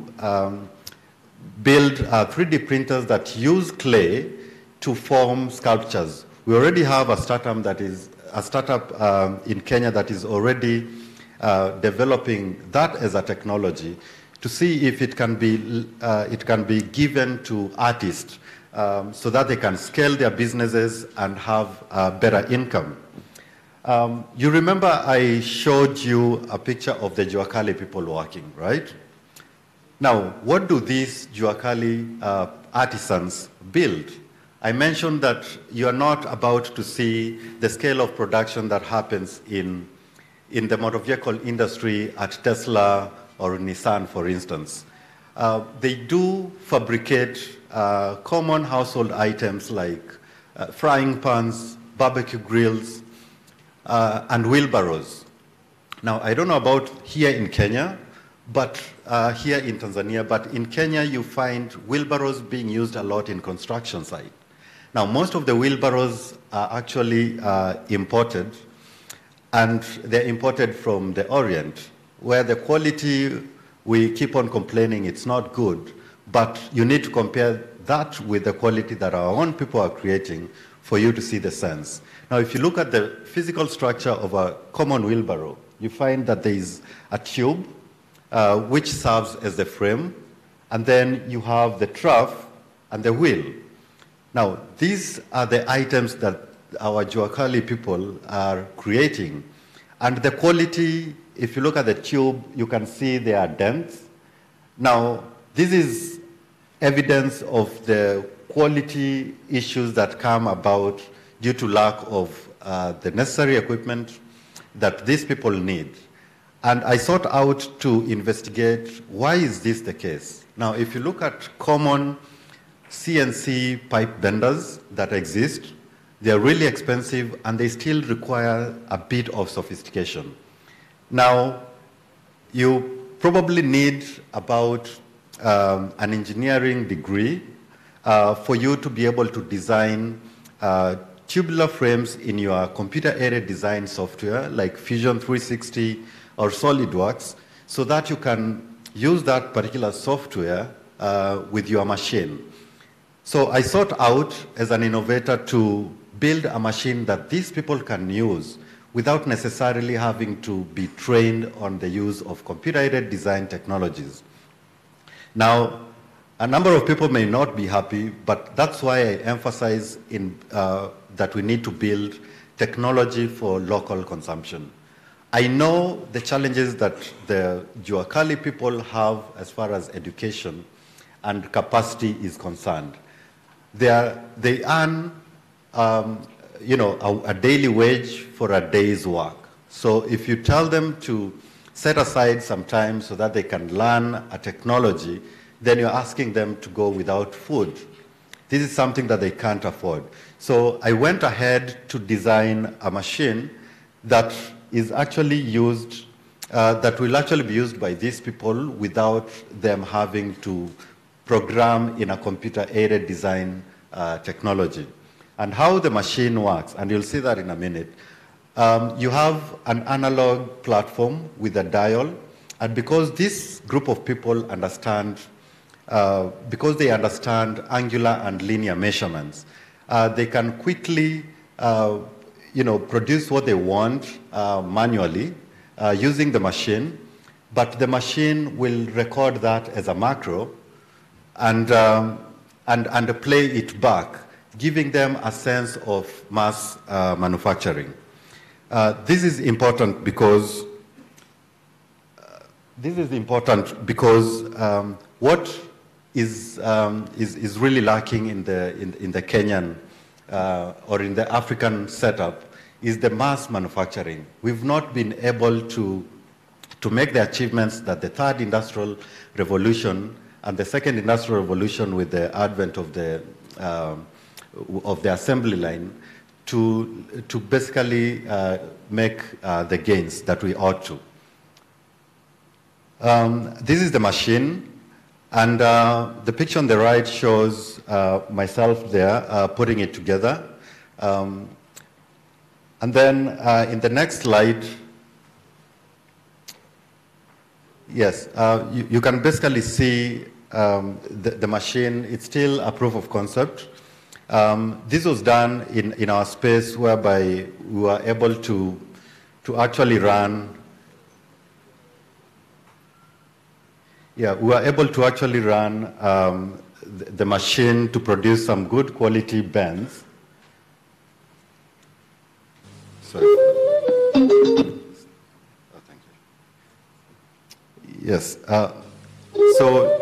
build 3D printers that use clay to form sculptures. We already have a startup in Kenya that is already developing that as a technology to see if it can be given to artists so that they can scale their businesses and have better income. You remember I showed you a picture of the Juakali people working, right? Now, what do these Juakali artisans build? I mentioned that you are not about to see the scale of production that happens in the motor vehicle industry at Tesla or Nissan, for instance. They do fabricate common household items like frying pans, barbecue grills, and wheelbarrows. Now, I don't know about here in Kenya, but here in Tanzania, but in Kenya you find wheelbarrows being used a lot in construction site. Now, most of the wheelbarrows are actually imported, and they're imported from the Orient, where the quality, we keep on complaining it's not good, but you need to compare that with the quality that our own people are creating for you to see the sense. Now, if you look at the physical structure of a common wheelbarrow, you find that there is a tube, which serves as the frame, and then you have the trough and the wheel. Now, these are the items that our Juakali people are creating. And the quality, if you look at the tube, you can see there are dents. Now, this is evidence of the quality issues that come about due to lack of the necessary equipment that these people need. And I sought out to investigate why is this the case. Now, if you look at common CNC pipe benders that exist, They're really expensive, and they still require a bit of sophistication. Now, you probably need about an engineering degree for you to be able to design tubular frames in your computer-aided design software like Fusion 360 or SolidWorks, so that you can use that particular software with your machine. So I sought out, as an innovator, to build a machine that these people can use without necessarily having to be trained on the use of computer-aided design technologies. Now, a number of people may not be happy, but that's why I emphasize that we need to build technology for local consumption. I know the challenges that the Juakali people have as far as education and capacity is concerned. They earn a daily wage for a day's work. So if you tell them to set aside some time so that they can learn a technology, then you're asking them to go without food. This is something that they can't afford. So I went ahead to design a machine that is actually used, that will actually be used by these people without them having to program in a computer-aided design technology. And how the machine works, and you'll see that in a minute. You have an analog platform with a dial, and because this group of people understand, because they understand angular and linear measurements, they can quickly produce what they want manually using the machine, but the machine will record that as a macro and play it back, giving them a sense of mass manufacturing. This is important because what is really lacking in the Kenyan or in the African setup is the mass manufacturing. We've not been able to make the achievements that the third industrial revolution and the second industrial revolution, with the advent of the assembly line, to basically make the gains that we ought to. This is the machine, and the picture on the right shows myself there putting it together. And then in the next slide, yes, you can basically see the machine. It's still a proof of concept. This was done in our space, whereby we were able to actually run. Yeah, we were able to actually run the machine to produce some good quality bends. Sorry. Oh, thank you. Yes. So.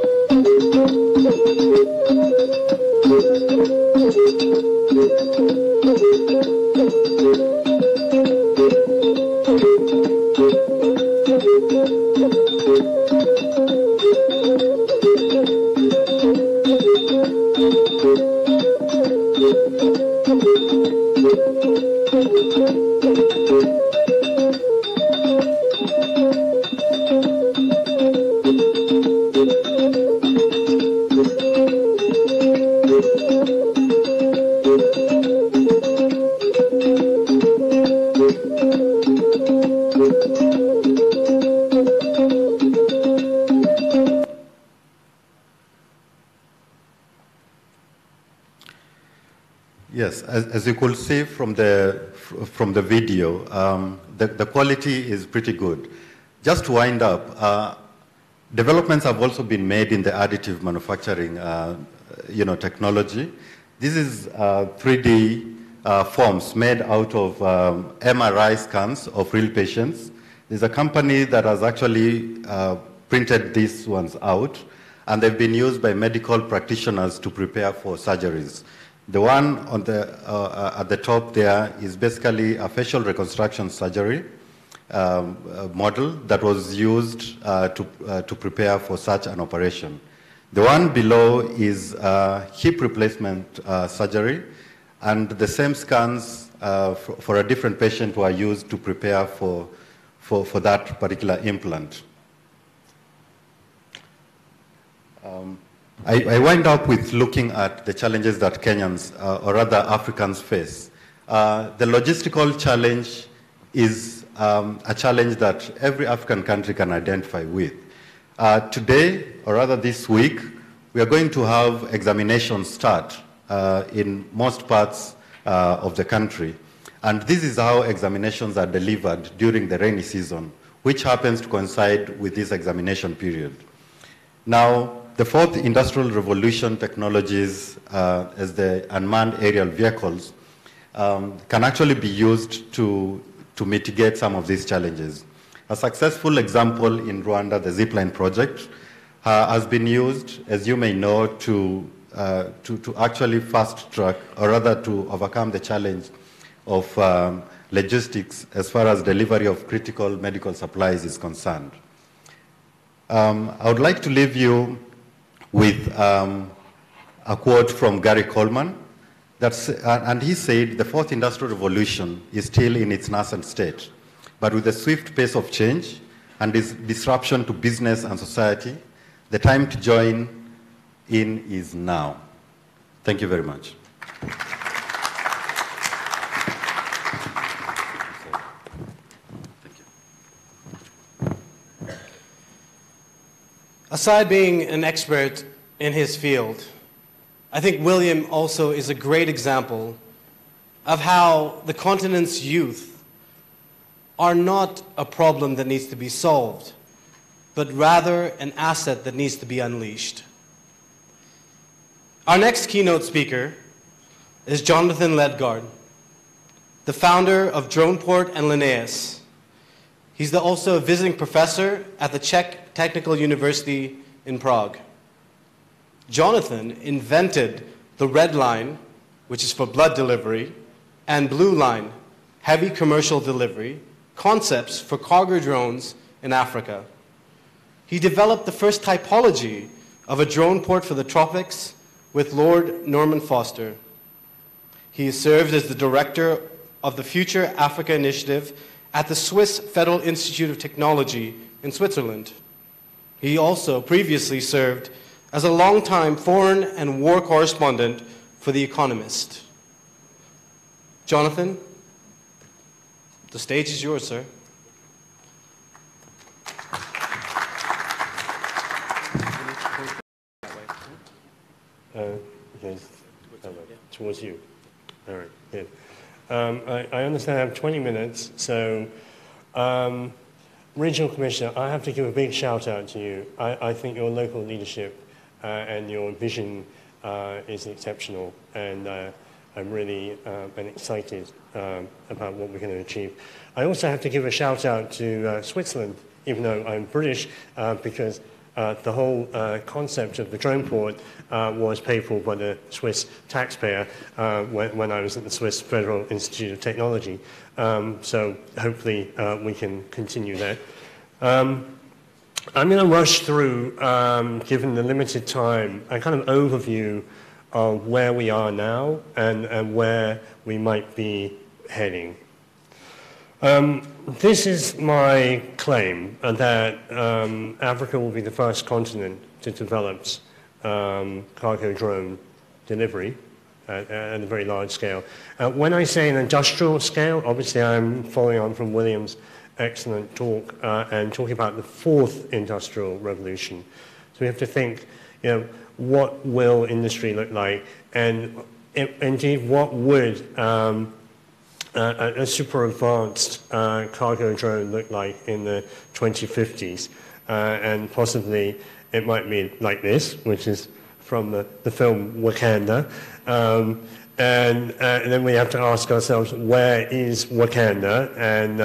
Yes, as you could see from the video, the quality is pretty good. Just to wind up, developments have also been made in the additive manufacturing, technology. This is 3D forms made out of MRI scans of real patients. There's a company that has actually printed these ones out, and they've been used by medical practitioners to prepare for surgeries. The one on at the top there is basically a facial reconstruction surgery model that was used to prepare for such an operation. The one below is hip replacement surgery, and the same scans for a different patient were used to prepare for that particular implant. I wind up with looking at the challenges that Kenyans, or rather Africans, face. The logistical challenge is a challenge that every African country can identify with. Today, or rather this week, we are going to have examinations start in most parts of the country. And this is how examinations are delivered during the rainy season, which happens to coincide with this examination period. Now, the fourth industrial revolution technologies, as the unmanned aerial vehicles, can actually be used to mitigate some of these challenges. A successful example in Rwanda, the Zipline project, has been used, as you may know, to actually fast track, or rather to overcome the challenge of logistics as far as delivery of critical medical supplies is concerned. I would like to leave you with a quote from Gary Coleman, and he said, "The fourth industrial revolution is still in its nascent state, but with the swift pace of change and its disruption to business and society, the time to join in is now." Thank you very much. Aside being an expert in his field, I think William also is a great example of how the continent's youth are not a problem that needs to be solved, but rather an asset that needs to be unleashed. Our next keynote speaker is Jonathan Ledgard, the founder of Droneport and Linnaeus. He's also a visiting professor at the Czech Technical University in Prague. Jonathan invented the red line, which is for blood delivery, and blue line, heavy commercial delivery, concepts for cargo drones in Africa. He developed the first typology of a drone port for the tropics with Lord Norman Foster. He served as the director of the Future Africa Initiative at the Swiss Federal Institute of Technology in Switzerland. He also previously served as a longtime foreign and war correspondent for The Economist. Jonathan, the stage is yours, sir. Yes, towards you. All right, good. I understand I have 20 minutes, so Regional Commissioner, I have to give a big shout out to you. I think your local leadership and your vision is exceptional, and I'm really excited about what we're going to achieve. I also have to give a shout out to Switzerland, even though I'm British, because the whole concept of the drone port was paid for by the Swiss taxpayer when I was at the Swiss Federal Institute of Technology. So hopefully we can continue that. I'm going to rush through, given the limited time, a kind of overview of where we are now and where we might be heading. This is my claim that Africa will be the first continent to develop cargo drone delivery at a very large scale. When I say an industrial scale, obviously I'm following on from William's excellent talk and talking about the fourth industrial revolution. So we have to think, what will industry look like, and indeed what would a super advanced cargo drone look like in the 2050s, and possibly it might be like this, which is from the film Wakanda, and then we have to ask ourselves, where is Wakanda? And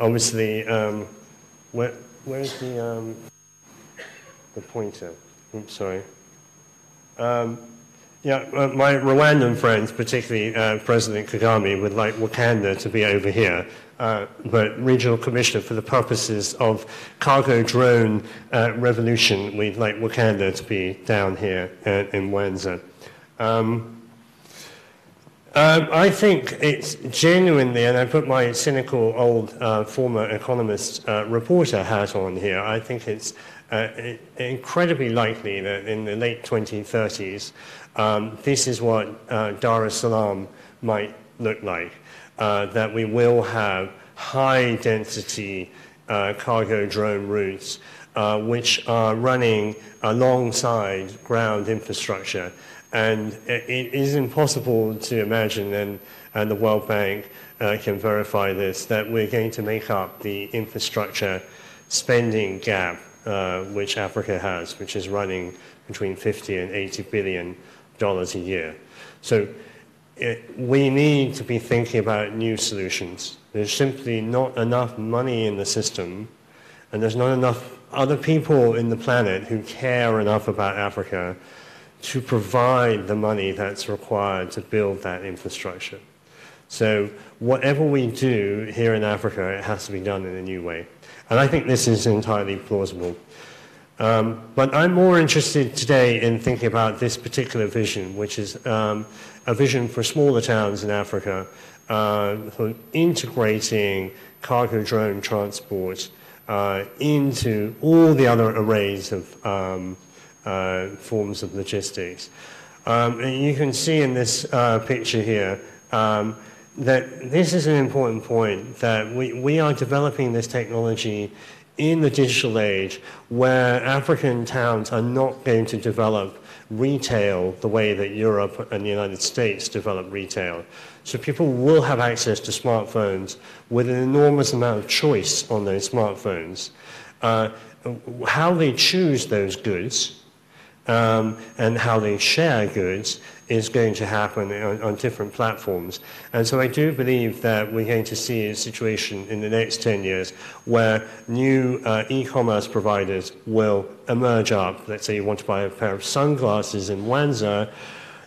obviously, where's the pointer? Oops, sorry. My Rwandan friends, particularly President Kagame, would like Wakanda to be over here. But Regional Commissioner, for the purposes of cargo drone revolution, we'd like Wakanda to be down here in Mwanza. I think it's genuinely, and I put my cynical old former economist reporter hat on here, I think it's incredibly likely that in the late 2030s, this is what Dar es Salaam might look like, that we will have high-density cargo drone routes which are running alongside ground infrastructure. And it is impossible to imagine, and the World Bank can verify this, that we're going to make up the infrastructure spending gap which Africa has, which is running between $50 and $80 billion a year. So we need to be thinking about new solutions. There's simply not enough money in the system, and there's not enough other people in the planet who care enough about Africa to provide the money that's required to build that infrastructure. So whatever we do here in Africa, it has to be done in a new way. And I think this is entirely plausible. But I'm more interested today in thinking about this particular vision, which is a vision for smaller towns in Africa, for integrating cargo drone transport into all the other arrays of forms of logistics. And you can see in this picture here that this is an important point, that we are developing this technology in the digital age where African towns are not going to develop retail the way that Europe and the United States develop retail. So people will have access to smartphones with an enormous amount of choice on those smartphones. How they choose those goods and how they share goods is going to happen on different platforms. And so I do believe that we're going to see a situation in the next 10 years where new e-commerce providers will emerge up. Let's say you want to buy a pair of sunglasses in Wanza.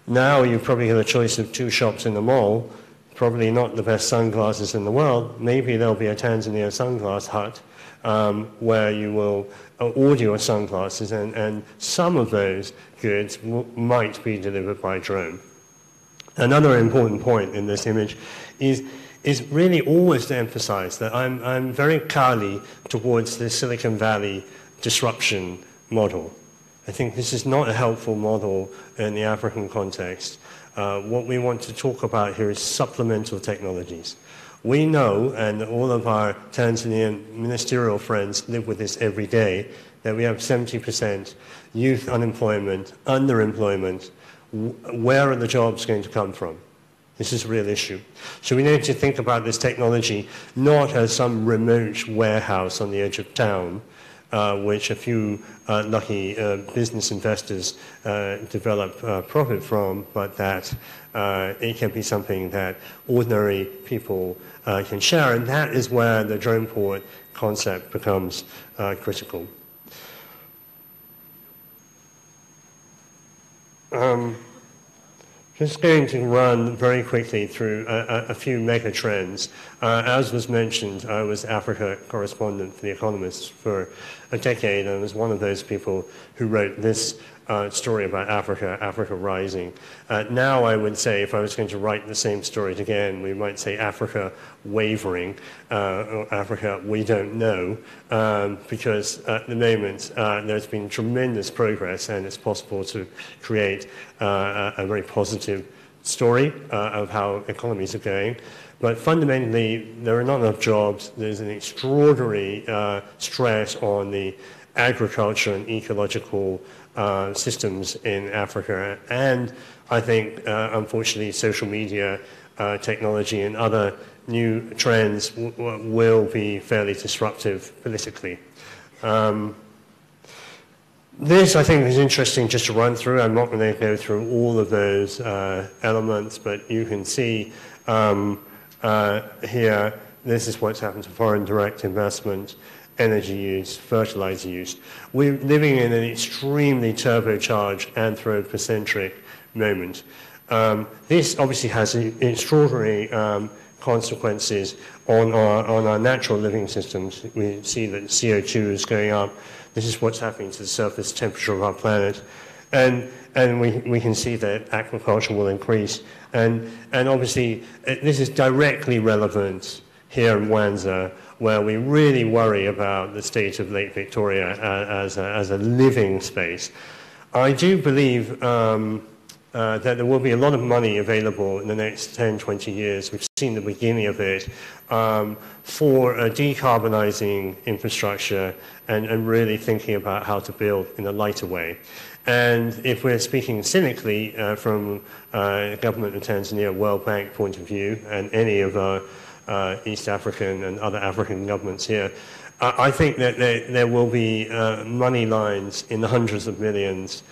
Now you probably have a choice of 2 shops in the mall, probably not the best sunglasses in the world. Maybe there'll be a Tanzania sunglass hut where you will order your sunglasses, and some of those goods might be delivered by drone. Another important point in this image is really always to emphasize that I'm very kali towards the Silicon Valley disruption model. I think this is not a helpful model in the African context. What we want to talk about here is supplemental technologies. We know, and all of our Tanzanian ministerial friends live with this every day, that we have 70% youth unemployment, underemployment. Where are the jobs going to come from? This is a real issue. So we need to think about this technology not as some remote warehouse on the edge of town, which a few lucky business investors develop profit from, but that it can be something that ordinary people can share, and that is where the drone port concept becomes critical. Just going to run very quickly through a few mega trends. As was mentioned, I was Africa correspondent for The Economist for a decade, and I was one of those people who wrote this story about Africa rising. Now I would say, if I was going to write the same story again, we might say Africa wavering, or Africa we don't know, because at the moment there's been tremendous progress, and it's possible to create a very positive story of how economies are going. But fundamentally, there are not enough jobs. There's an extraordinary stress on the agriculture and ecological systems in Africa. And I think, unfortunately, social media technology and other new trends will be fairly disruptive politically. This, I think, is interesting just to run through. I'm not going to go through all of those elements, but you can see here, this is what's happened to foreign direct investment, energy use, fertilizer use. We're living in an extremely turbocharged anthropocentric moment. This obviously has extraordinary consequences on our natural living systems. We see that CO2 is going up. This is what's happening to the surface temperature of our planet. And and we can see that aquaculture will increase. And obviously, this is directly relevant here in Wanza, where we really worry about the state of Lake Victoria as a living space. I do believe that there will be a lot of money available in the next 10, 20 years. We've seen the beginning of it for decarbonizing infrastructure and really thinking about how to build in a lighter way. And if we're speaking cynically from government of Tanzania, World Bank point of view, and any of our East African and other African governments here, I think that there will be money lines in the hundreds of millions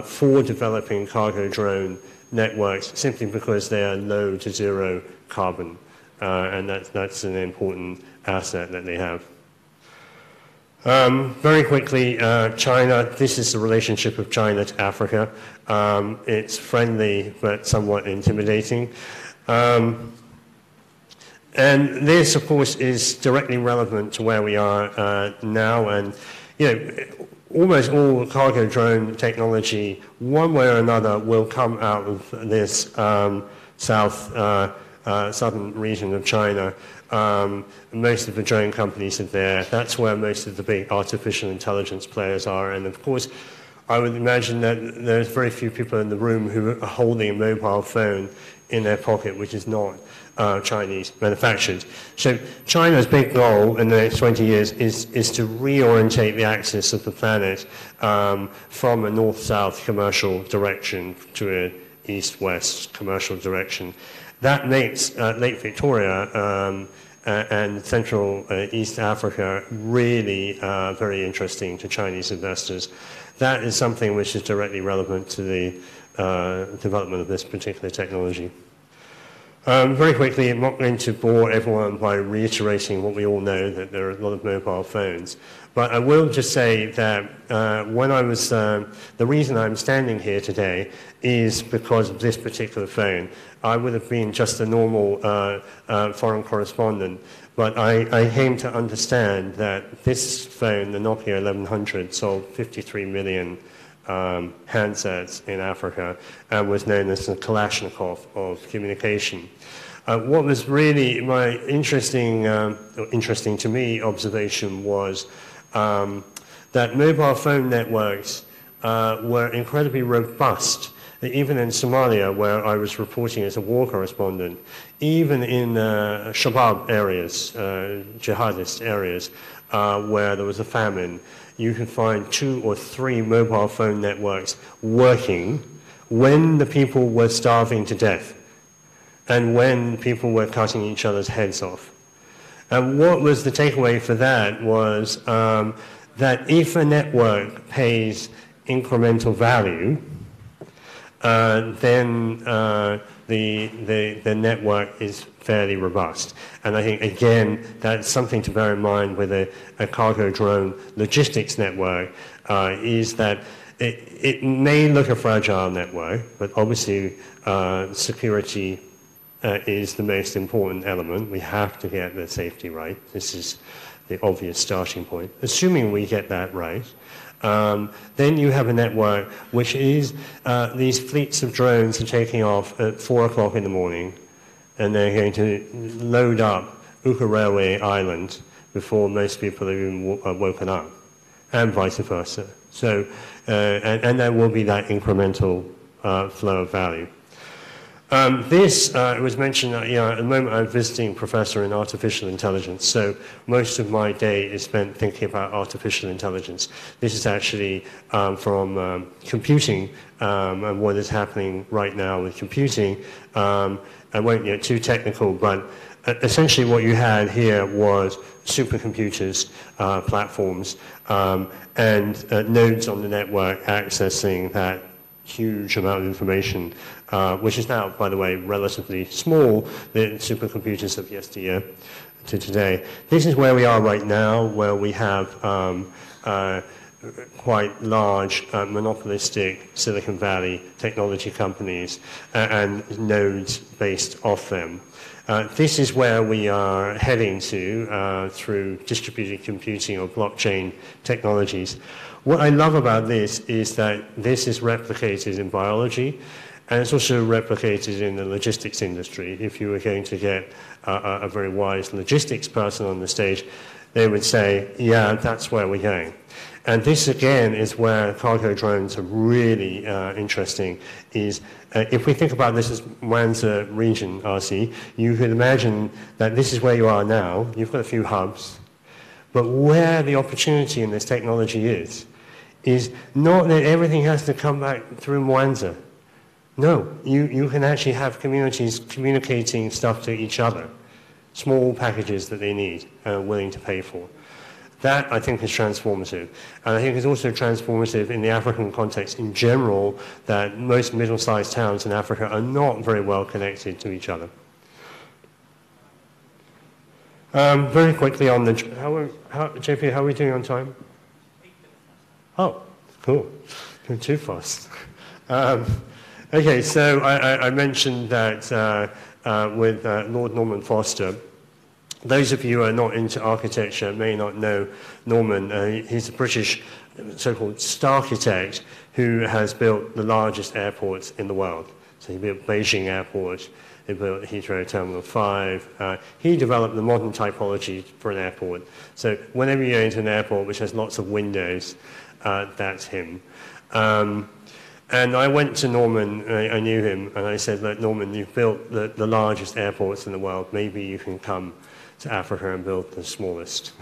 for developing cargo drone networks, simply because they are low to zero carbon, and that's an important asset that they have. Very quickly, China. This is the relationship of China to Africa. It's friendly but somewhat intimidating. And this, of course, is directly relevant to where we are now. And, almost all cargo drone technology, one way or another, will come out of this southern region of China. Most of the drone companies are there. That's where most of the big artificial intelligence players are. And, of course, I would imagine that there's very few people in the room who are holding a mobile phone in their pocket, which is not Chinese manufactured. So China's big goal in the next 20 years is to reorientate the axis of the planet from a north-south commercial direction to an east-west commercial direction. That makes Lake Victoria and Central East Africa really very interesting to Chinese investors. That is something which is directly relevant to the development of this particular technology. Very quickly, I'm not going to bore everyone by reiterating what we all know, that there are a lot of mobile phones. But I will just say that when I was, the reason I'm standing here today is because of this particular phone. I would have been just a normal foreign correspondent, but I came to understand that this phone, the Nokia 1100, sold 53 million handsets in Africa and was known as the Kalashnikov of communication. What was really my interesting to me observation was that mobile phone networks were incredibly robust. Even in Somalia, where I was reporting as a war correspondent, even in Shabab areas, jihadist areas, where there was a famine, you could find 2 or 3 mobile phone networks working when the people were starving to death and when people were cutting each other's heads off. And what was the takeaway for that was that if a network pays incremental value, then the network is fairly robust. And I think, again, that's something to bear in mind with a cargo drone logistics network, is that it may look a fragile network, but obviously security is the most important element. We have to get the safety right. This is the obvious starting point. Assuming we get that right, then you have a network which is these fleets of drones are taking off at 4 o'clock in the morning, and they're going to load up Uka Railway Island before most people have even woken up, and vice versa. So, and there will be that incremental flow of value. This was mentioned, at the moment I'm visiting professor in artificial intelligence, so most of my day is spent thinking about artificial intelligence. This is actually from computing and what is happening right now with computing. I won't get too technical, but essentially what you had here was supercomputers, platforms, and nodes on the network accessing that huge amount of information, which is now, by the way, relatively small, the supercomputers of yesteryear to today. This is where we are right now, where we have quite large monopolistic Silicon Valley technology companies and nodes based off them. This is where we are heading to through distributed computing or blockchain technologies. What I love about this is that this is replicated in biology, and it's also replicated in the logistics industry. If you were going to get a very wise logistics person on the stage, they would say, yeah, that's where we're going. And this, again, is where cargo drones are really interesting, is if we think about this as Mwanza region, RC, you could imagine that this is where you are now. You've got a few hubs. But where the opportunity in this technology is not that everything has to come back through Mwanza. No, you can actually have communities communicating stuff to each other, small packages that they need and are willing to pay for. That, I think, is transformative. And I think it's also transformative in the African context in general, that most middle-sized towns in Africa are not very well connected to each other. Very quickly on the... JP, how are we doing on time? Oh, cool. Going too fast. Okay, so I mentioned that with Lord Norman Foster. Those of you who are not into architecture may not know Norman. He's a British so-called starchitect who has built the largest airports in the world. So he built Beijing Airport, he built Heathrow Terminal 5. He developed the modern typology for an airport. So whenever you go into an airport which has lots of windows, that's him. And I went to Norman, I knew him, and I said, look, Norman, you've built the largest airports in the world. Maybe you can come to Africa and build the smallest.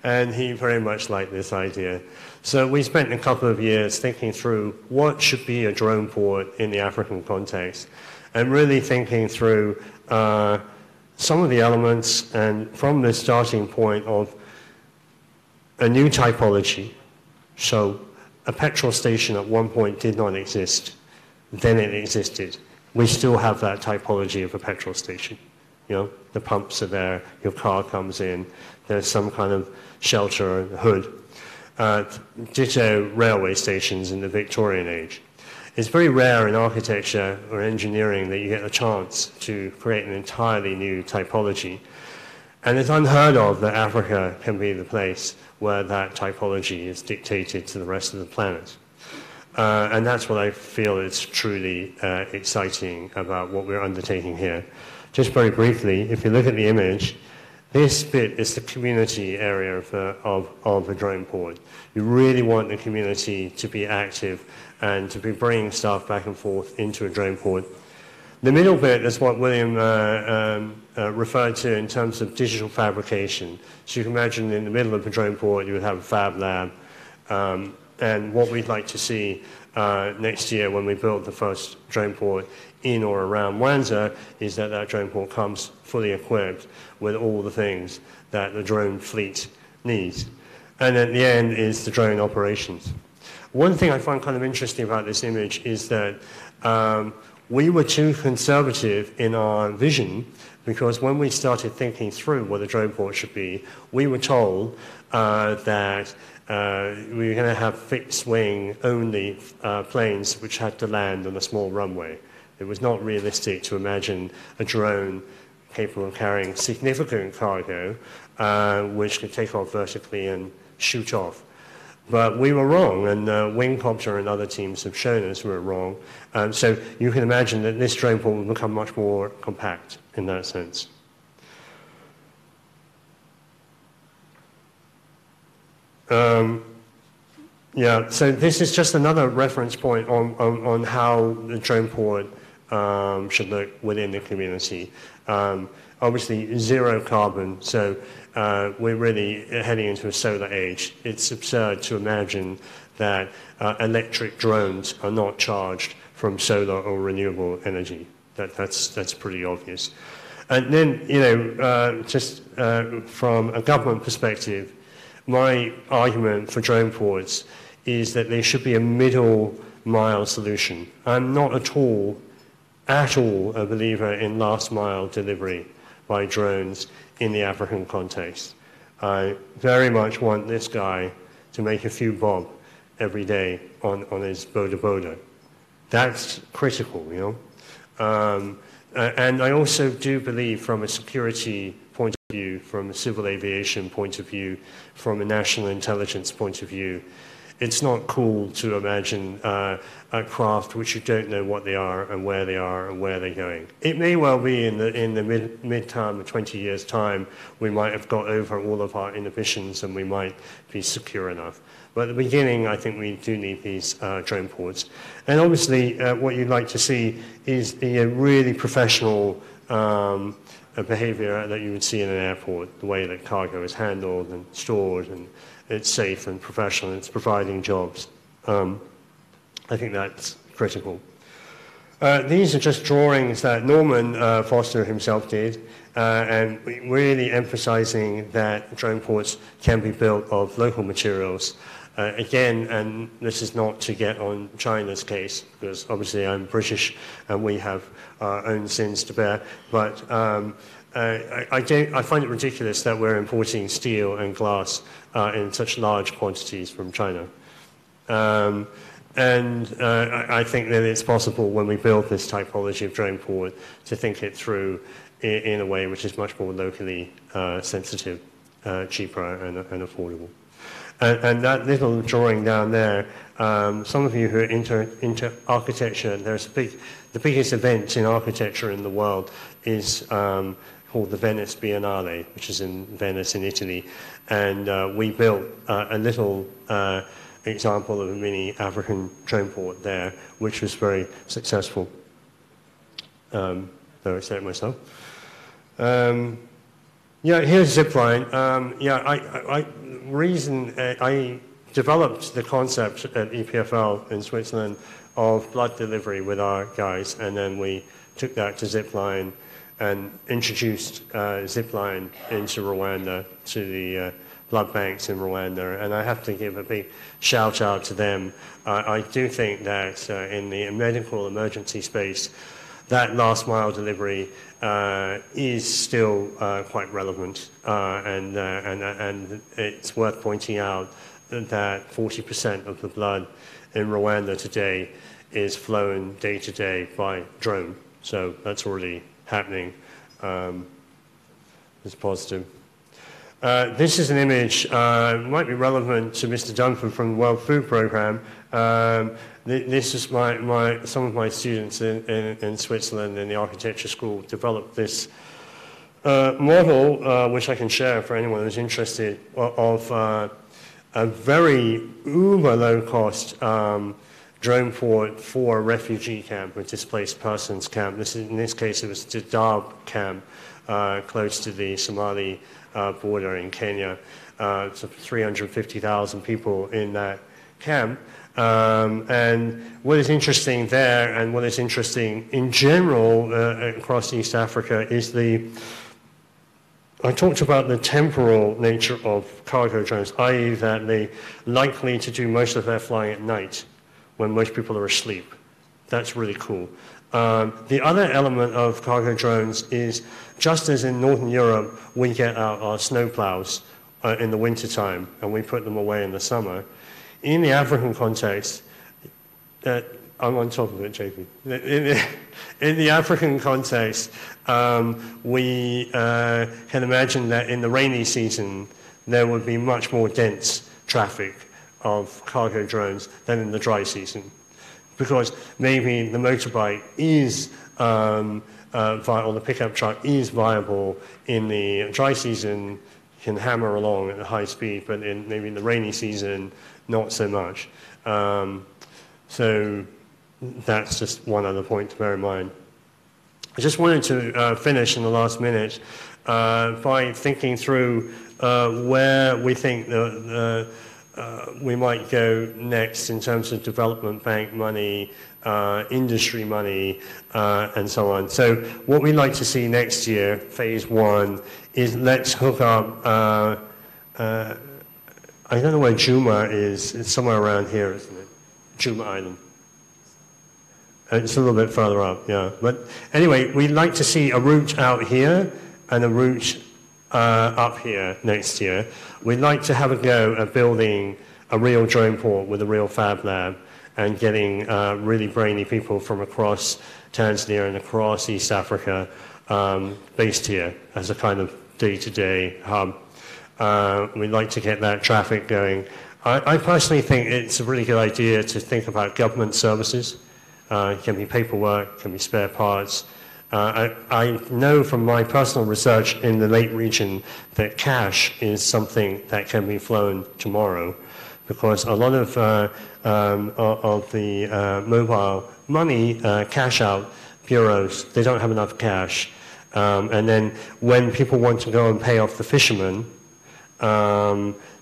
And he very much liked this idea. So we spent a couple of years thinking through what should be a drone port in the African context, and really thinking through some of the elements, and from the starting point of a new typology. So a petrol station at one point did not exist, then it existed. We still have that typology of a petrol station. You know, the pumps are there, your car comes in, there's some kind of shelter, hood. Ditto railway stations in the Victorian age. It's very rare in architecture or engineering that you get a chance to create an entirely new typology. And it's unheard of that Africa can be the place where that typology is dictated to the rest of the planet. And that's what I feel is truly exciting about what we're undertaking here. Just very briefly, if you look at the image, this bit is the community area of a drone port. You really want the community to be active and to be bringing stuff back and forth into a drone port. The middle bit is what William referred to in terms of digital fabrication. So you can imagine in the middle of a drone port, you would have a fab lab. And what we'd like to see next year when we build the first drone port in or around Mwanza is that that drone port comes fully equipped with all the things that the drone fleet needs. And at the end is the drone operations. One thing I find kind of interesting about this image is that we were too conservative in our vision, because when we started thinking through what a drone port should be, we were told that we were going to have fixed-wing only planes which had to land on a small runway. It was not realistic to imagine a drone capable of carrying significant cargo, which could take off vertically and shoot off. But we were wrong, and Wingcopter and other teams have shown us we were wrong. So you can imagine that this drone port will become much more compact in that sense. Yeah, so this is just another reference point on how the drone port should look within the community. Obviously, zero carbon, so we're really heading into a solar age. It's absurd to imagine that electric drones are not charged from solar or renewable energy. That's pretty obvious. And then, you know, just from a government perspective, my argument for drone ports is that there should be a middle mile solution. I'm not at all a believer in last mile delivery by drones in the African context. I very much want this guy to make a few bob every day on his boda. That's critical, you know. And I also do believe from a security point of view, from a civil aviation point of view, from a national intelligence point of view, it's not cool to imagine a craft which you don't know what they are and where they're going. It may well be in the mid-time, 20 years' time, we might have got over all of our inhibitions and we might be secure enough. But at the beginning, I think we do need these drone ports. And obviously, what you'd like to see is a really professional behavior that you would see in an airport, the way that cargo is handled and stored, and it's safe and professional, and it's providing jobs. I think that's critical. These are just drawings that Norman Foster himself did, and really emphasizing that drone ports can be built of local materials. Again, and this is not to get on China's case, because obviously I'm British and we have our own sins to bear, but I find it ridiculous that we're importing steel and glass in such large quantities from China. I think that it's possible when we build this typology of drone port to think it through in a way which is much more locally sensitive, cheaper and affordable. And that little drawing down there, some of you who are into architecture, the biggest event in architecture in the world is called the Venice Biennale, which is in Venice in Italy. And we built a little example of a mini African drone port there, which was very successful. Though I say it myself. Yeah, here's zipline. I developed the concept at EPFL in Switzerland of blood delivery with our guys, and then we took that to zipline and introduced zipline into Rwanda, to the blood banks in Rwanda, and I have to give a big shout out to them. I do think that in the medical emergency space, that last mile delivery is still quite relevant, and it's worth pointing out that 40% of the blood in Rwanda today is flown day to day by drone, so that's already happening. It's positive. This is an image, might be relevant to Mr. Dunford from the World Food Programme. This is some of my students in Switzerland in the architecture school developed this model, which I can share for anyone who's interested, of a very uber low-cost drone port for a refugee camp, a displaced persons camp. In this case, it was Dadaab camp, close to the Somali border in Kenya. So 350,000 people in that camp. And what is interesting there, and what is interesting in general across East Africa, is I talked about the temporal nature of cargo drones, i.e. that they're likely to do most of their flying at night when most people are asleep. That's really cool. The other element of cargo drones is, just as in Northern Europe, we get out our snowplows in the wintertime and we put them away in the summer. In the African context, I'm on top of it, JP. In the African context, we can imagine that in the rainy season, there would be much more dense traffic of cargo drones than in the dry season. Because maybe the motorbike is, or the pickup truck is viable in the dry season, can hammer along at a high speed, but maybe in the rainy season, not so much. So that's just one other point to bear in mind. I just wanted to finish in the last minute by thinking through where we think we might go next in terms of development bank money, industry money, and so on. So what we'd like to see next year, phase 1, is let's hook up, I don't know where Juma is. It's somewhere around here, isn't it? Juma Island. It's a little bit further up, yeah. But anyway, we'd like to see a route out here and a route up here next year. We'd like to have a go at building a real drone port with a real fab lab and getting really brainy people from across Tanzania and across East Africa based here as a kind of day-to-day hub. We'd like to get that traffic going. I personally think it's a really good idea to think about government services. It can be paperwork, it can be spare parts. I know from my personal research in the Lake region that cash is something that can be flown tomorrow, because a lot of the mobile money cash out bureaus, they don't have enough cash. And then when people want to go and pay off the fishermen,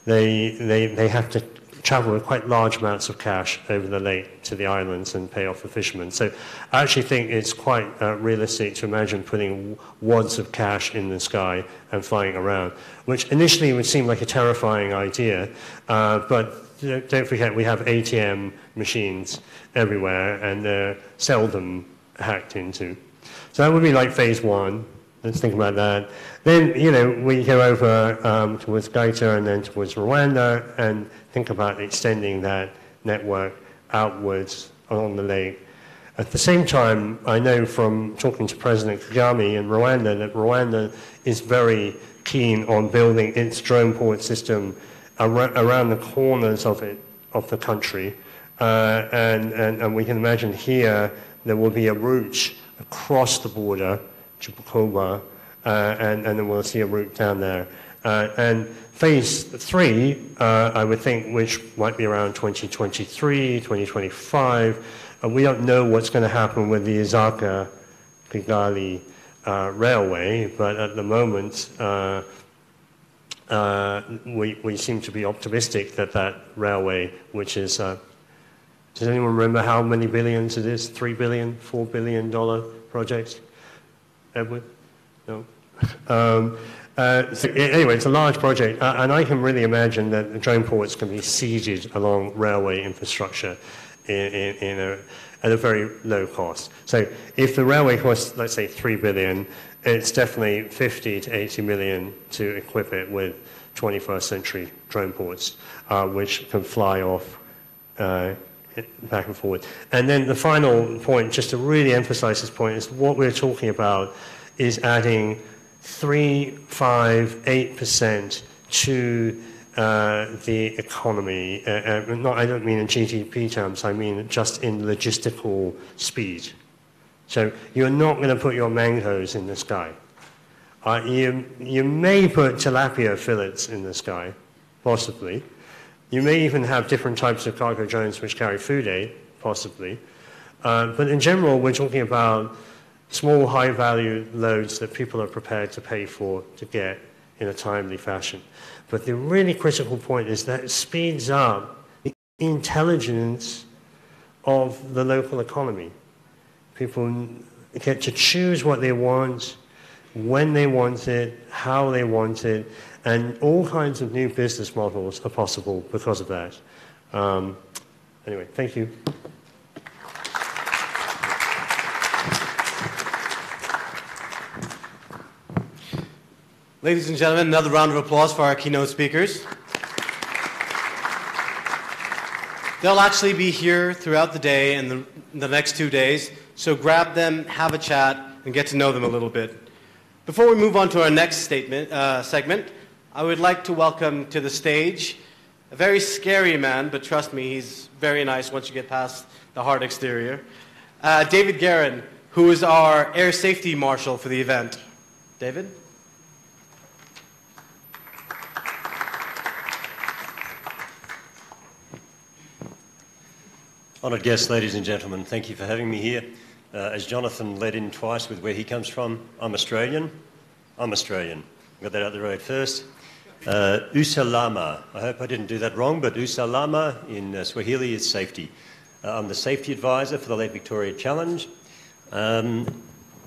they have to travel with quite large amounts of cash over the lake to the islands and pay off the fishermen. So I actually think it's quite realistic to imagine putting wads of cash in the sky and flying around, which initially would seem like a terrifying idea, but don't forget we have ATM machines everywhere and they're seldom hacked into. So that would be like phase one. Let's think about that. Then, we go over towards Gaita and then towards Rwanda and think about extending that network outwards along the lake. At the same time, I know from talking to President Kagame in Rwanda that Rwanda is very keen on building its drone port system around the corners of the country. And we can imagine here there will be a route across the border to Bukoba, and then we'll see a route down there. And phase 3, I would think, which might be around 2023, 2025, we don't know what's going to happen with the Isaka-Kigali railway, but at the moment, we seem to be optimistic that that railway, which is, does anyone remember how many billions it is? $3 billion, $4 billion project? Edward? No? So anyway, it's a large project, and I can really imagine that the drone ports can be seeded along railway infrastructure at a very low cost. So if the railway costs, let's say, $3 billion, it's definitely 50 to 80 million to equip it with 21st century drone ports, which can fly off back and forward. And then the final point, just to really emphasize this point, is what we're talking about is adding 3, 5, 8% to the economy. I don't mean in GDP terms, I mean just in logistical speed. So you're not going to put your mangoes in the sky. You may put tilapia fillets in the sky, possibly. You may even have different types of cargo drones which carry food aid, possibly. But in general, we're talking about small, high-value loads that people are prepared to pay for to get in a timely fashion. But the really critical point is that it speeds up the intelligence of the local economy. People get to choose what they want, when they want it, how they want it, and all kinds of new business models are possible because of that. Anyway, thank you. Ladies and gentlemen, another round of applause for our keynote speakers. They'll actually be here throughout the day and the next 2 days, so grab them, have a chat, and get to know them a little bit. Before we move on to our next segment, I would like to welcome to the stage a very scary man, but trust me, he's very nice once you get past the hard exterior. David Guerin, who is our air safety marshal for the event. David? Honoured guests, ladies and gentlemen, thank you for having me here. As Jonathan led in twice with where he comes from, I'm Australian. I'm Australian. Got that out the road first. Usalama. I hope I didn't do that wrong, but Usalama in Swahili is safety. I'm the safety advisor for the Lake Victoria Challenge. I'm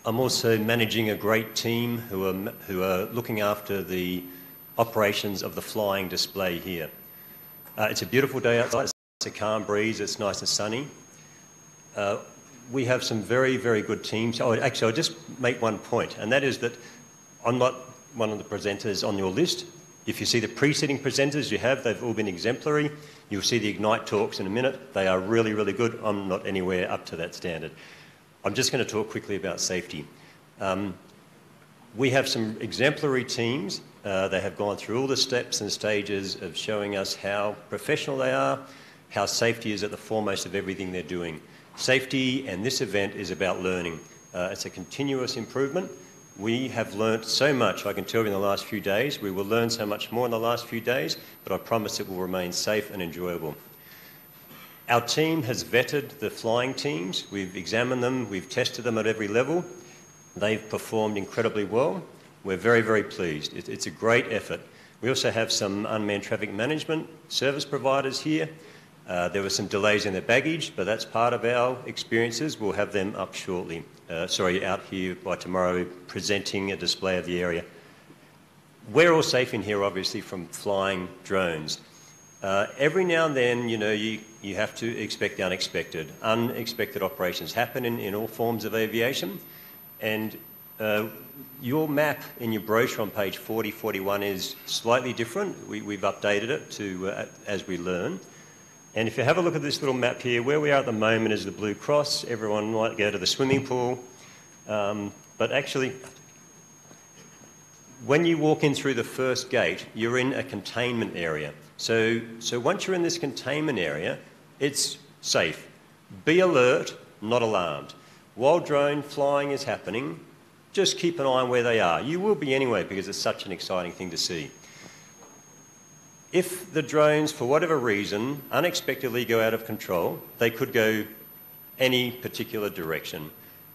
also managing a great team who are looking after the operations of the flying display here. It's a beautiful day outside. It's a calm breeze. It's nice and sunny. We have some very, very good teams. Oh, actually, I'll just make one point, and that is that I'm not one of the presenters on your list. If you see the preceding presenters they've all been exemplary. You'll see the Ignite talks in a minute. They are really, really good. I'm not anywhere up to that standard. I'm just going to talk quickly about safety. We have some exemplary teams. They have gone through all the steps and stages of showing us how professional they are, how safety is at the foremost of everything they're doing. Safety and this event is about learning. It's a continuous improvement. We have learnt so much, I can tell you, in the last few days. We will learn so much more in the last few days, but I promise it will remain safe and enjoyable. Our team has vetted the flying teams. We've examined them. We've tested them at every level. They've performed incredibly well. We're very, very pleased. It's a great effort. We also have some unmanned traffic management service providers here. There were some delays in their baggage, but that's part of our experiences. We'll have them up shortly. Out here by tomorrow, presenting a display of the area. We're all safe in here, obviously, from flying drones. Every now and then, you have to expect the unexpected. Unexpected operations happen in all forms of aviation. And your map in your brochure on page 40, 41 is slightly different. We've updated it to as we learn. And if you have a look at this little map here, where we are at the moment is the Blue Cross. Everyone might go to the swimming pool. But actually, when you walk in through the first gate, you're in a containment area. So once you're in this containment area, it's safe. Be alert, not alarmed. While drone flying is happening, just keep an eye on where they are. You will be anyway, because it's such an exciting thing to see. If the drones, for whatever reason, unexpectedly go out of control, they could go any particular direction.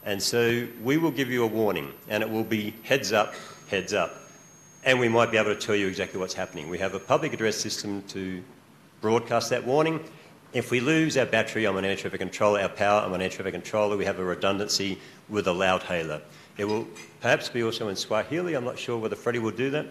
And so we will give you a warning, and it will be heads up, heads up. And we might be able to tell you exactly what's happening. We have a public address system to broadcast that warning. If we lose our battery on an air traffic controller, our power on an air traffic controller, we have a redundancy with a loud hailer. It will perhaps be also in Swahili. I'm not sure whether Freddie will do that.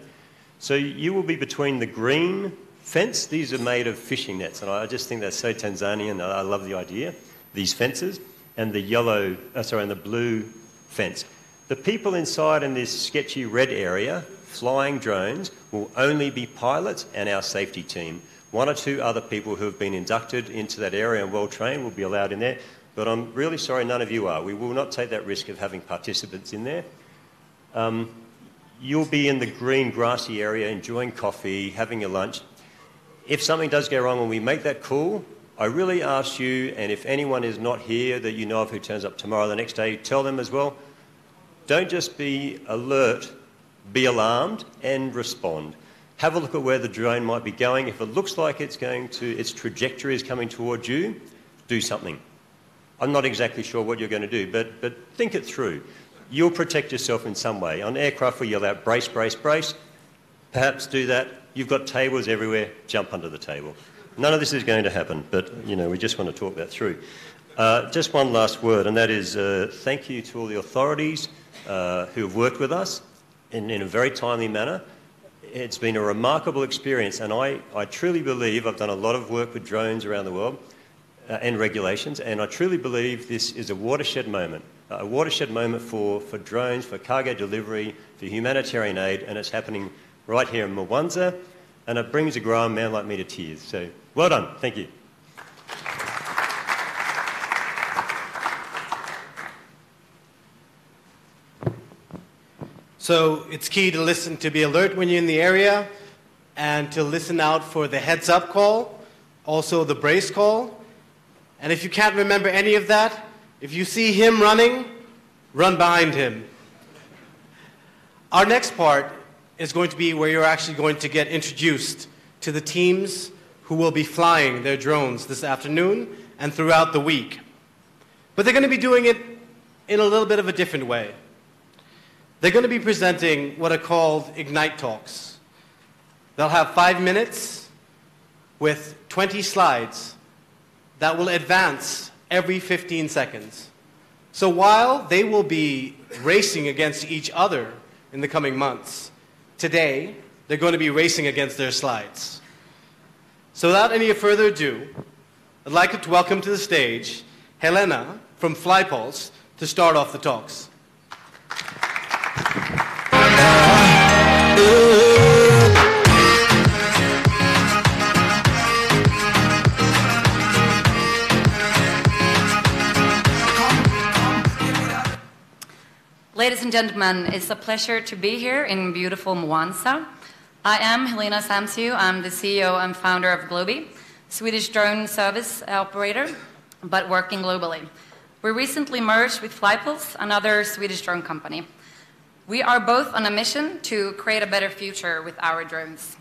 So you will be between the green fence. These are made of fishing nets, and I just think that's so Tanzanian. I love the idea, these fences, and the and the blue fence. The people inside in this sketchy red area, flying drones, will only be pilots and our safety team. One or two other people who have been inducted into that area and well-trained will be allowed in there, but I'm really sorry none of you are. We will not take that risk of having participants in there. You'll be in the green grassy area enjoying coffee, having your lunch. If something does go wrong when we make that call, I really ask you, and if anyone is not here that you know of who turns up tomorrow or the next day, tell them as well. Don't just be alert, be alarmed and respond. Have a look at where the drone might be going. If it looks like its trajectory is coming towards you, do something. I'm not exactly sure what you're going to do, but think it through. You'll protect yourself in some way. On aircraft, we yell out, brace, brace, brace. Perhaps do that. You've got tables everywhere. Jump under the table. None of this is going to happen, but, we just want to talk that through. Just one last word, and that is thank you to all the authorities who have worked with us in a very timely manner. It's been a remarkable experience, and I truly believe, I've done a lot of work with drones around the world and regulations, and I truly believe this is a watershed moment for drones, for cargo delivery, for humanitarian aid, and it's happening right here in Mwanza, and it brings a grown man like me to tears. So, well done. Thank you. So it's key to listen, to be alert when you're in the area, and to listen out for the heads up call, also the brace call. And if you can't remember any of that, if you see him running, run behind him. Our next part is going to be where you're actually going to get introduced to the teams who will be flying their drones this afternoon and throughout the week. But they're going to be doing it in a little bit of a different way. They're going to be presenting what are called Ignite Talks. They'll have 5 minutes with 20 slides that will advance every 15 seconds. So while they will be racing against each other in the coming months, today they're going to be racing against their slides. So without any further ado, I'd like to welcome to the stage Helena from FlyPulse to start off the talks. and gentlemen, it's a pleasure to be here in beautiful Mwanza. I am Helena Samsiu. I'm the CEO and founder of Globi, Swedish drone service operator, but working globally. We recently merged with Flypulse, another Swedish drone company. We are both on a mission to create a better future with our drones.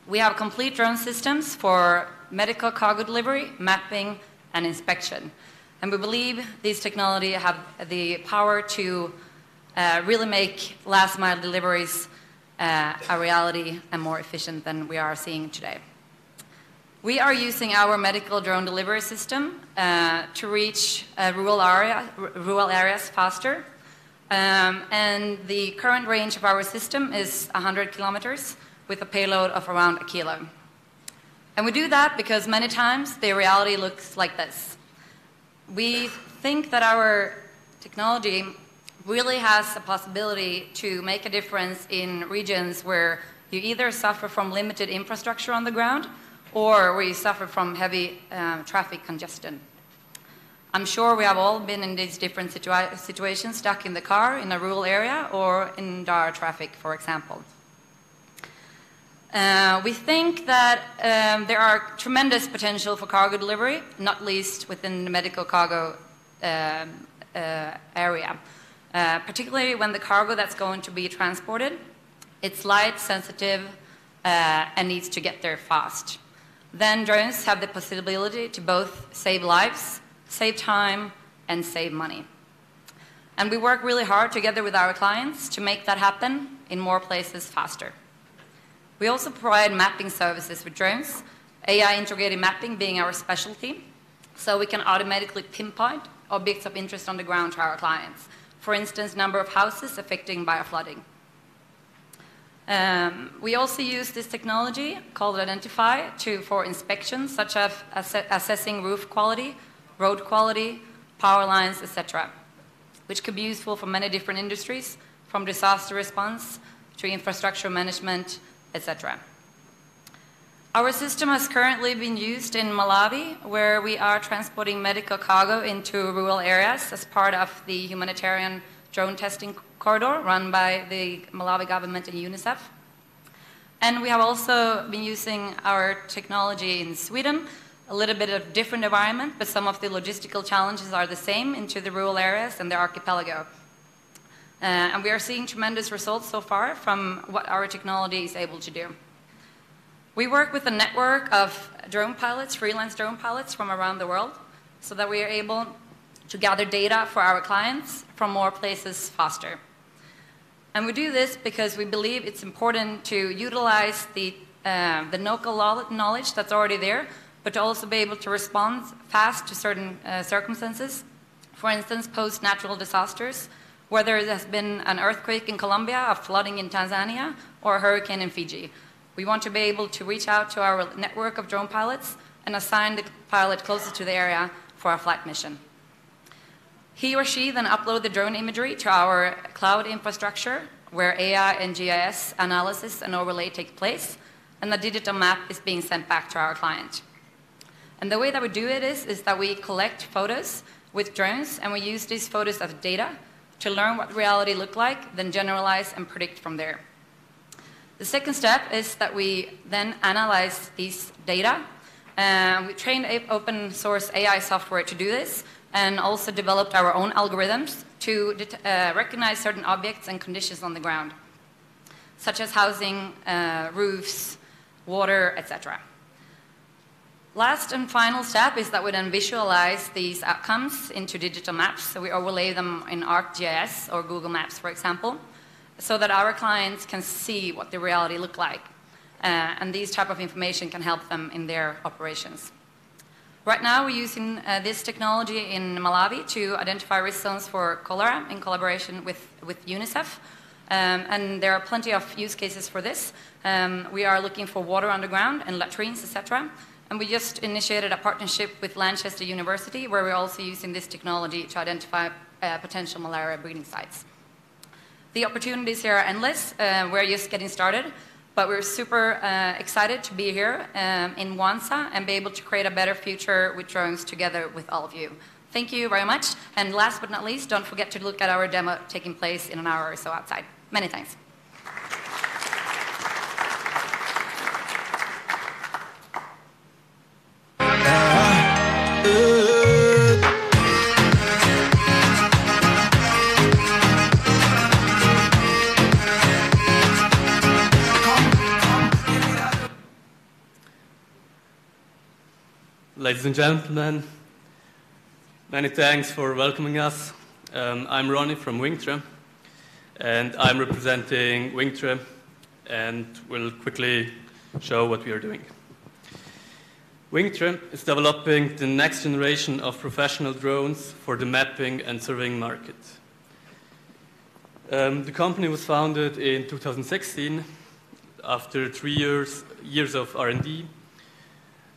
We have complete drone systems for medical cargo delivery, mapping, and inspection. And we believe these technologies have the power to really make last mile deliveries a reality and more efficient than we are seeing today. We are using our medical drone delivery system to reach rural areas faster. And the current range of our system is 100 kilometers with a payload of around 1 kilo. And we do that because many times the reality looks like this. We think that our technology really has a possibility to make a difference in regions where you either suffer from limited infrastructure on the ground or where you suffer from heavy traffic congestion. I'm sure we have all been in these different situations, stuck in the car in a rural area or in dire traffic, for example. We think that there are tremendous potential for cargo delivery, not least within the medical cargo area, particularly when the cargo that's going to be transported, it's light, sensitive, and needs to get there fast. Then drones have the possibility to both save lives, save time, and save money. And we work really hard together with our clients to make that happen in more places faster. We also provide mapping services with drones, AI integrated mapping being our specialty, so we can automatically pinpoint objects of interest on the ground to our clients. For instance, number of houses affected by a flooding. We also use this technology called Identify for inspections, such as assessing roof quality, road quality, power lines, etc., which could be useful for many different industries, from disaster response to infrastructure management, etc. Our system has currently been used in Malawi, where we are transporting medical cargo into rural areas as part of the humanitarian drone testing corridor run by the Malawi government and UNICEF. And we have also been using our technology in Sweden, a little bit of different environment, but some of the logistical challenges are the same into the rural areas and the archipelago. And we are seeing tremendous results so far from what our technology is able to do. We work with a network of drone pilots, freelance drone pilots from around the world, so that we are able to gather data for our clients from more places faster. And we do this because we believe it's important to utilize the local knowledge that's already there, but to also be able to respond fast to certain circumstances. For instance, post-natural disasters, whether it has been an earthquake in Colombia, a flooding in Tanzania, or a hurricane in Fiji. We want to be able to reach out to our network of drone pilots and assign the pilot closest to the area for a flight mission. He or she then upload the drone imagery to our cloud infrastructure, where AI and GIS analysis and overlay take place, and the digital map is being sent back to our client. And the way that we do it is that we collect photos with drones, and we use these photos as data to learn what reality looks like, then generalize and predict from there. The second step is that we then analyze these data. We trained open source AI software to do this, and also developed our own algorithms to recognize certain objects and conditions on the ground, such as housing, roofs, water, etc. Last and final step is that we then visualize these outcomes into digital maps. So we overlay them in ArcGIS or Google Maps, for example, so that our clients can see what the reality looks like. And these type of information can help them in their operations. Right now, we're using this technology in Malawi to identify risk zones for cholera in collaboration with UNICEF. And there are plenty of use cases for this. We are looking for water underground and latrines, etc. And we just initiated a partnership with Lancaster University, where we're also using this technology to identify potential malaria breeding sites. The opportunities here are endless. We're just getting started, but we're super excited to be here in Mwanza and be able to create a better future with drones together with all of you. Thank you very much. And last but not least, don't forget to look at our demo taking place in an hour or so outside. Many thanks. Ladies and gentlemen, many thanks for welcoming us. I'm Ronnie from Wingtre, and I'm representing Wingtre, and will quickly show what we are doing. Wingtre is developing the next generation of professional drones for the mapping and surveying market. The company was founded in 2016 after 3 years of R&D.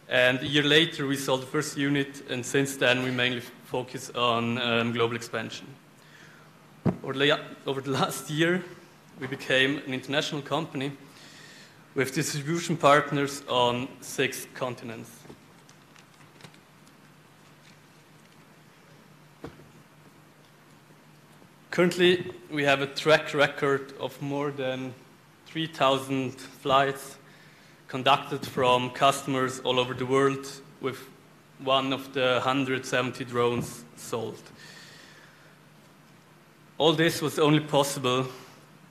And a year later, we sold the first unit, and since then, we mainly focus on global expansion. Over the last year, we became an international company with distribution partners on 6 continents. Currently, we have a track record of more than 3,000 flights conducted from customers all over the world, with one of the 170 drones sold. All this was only possible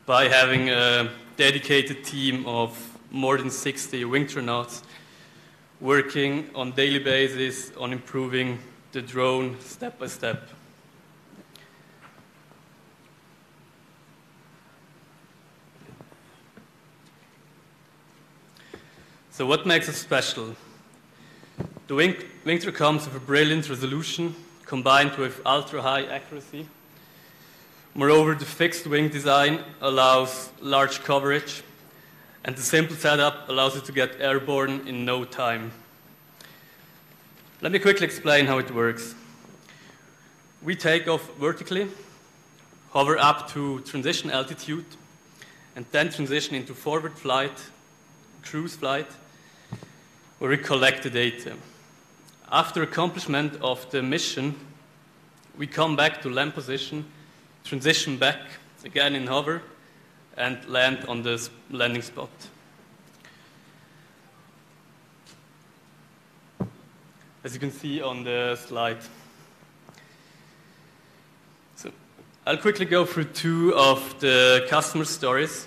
by having a dedicated team of more than 60 Wingtrenauts working on a daily basis on improving the drone step by step. So what makes us special? The Wingtre comes with a brilliant resolution combined with ultra-high accuracy. Moreover, the fixed wing design allows large coverage, and the simple setup allows you to get airborne in no time. Let me quickly explain how it works. We take off vertically, hover up to transition altitude, and then transition into forward flight, cruise flight, where we collect the data. After accomplishment of the mission, we come back to land position, transition back again in hover, and land on the landing spot. As you can see on the slide. So I'll quickly go through 2 of the customer stories.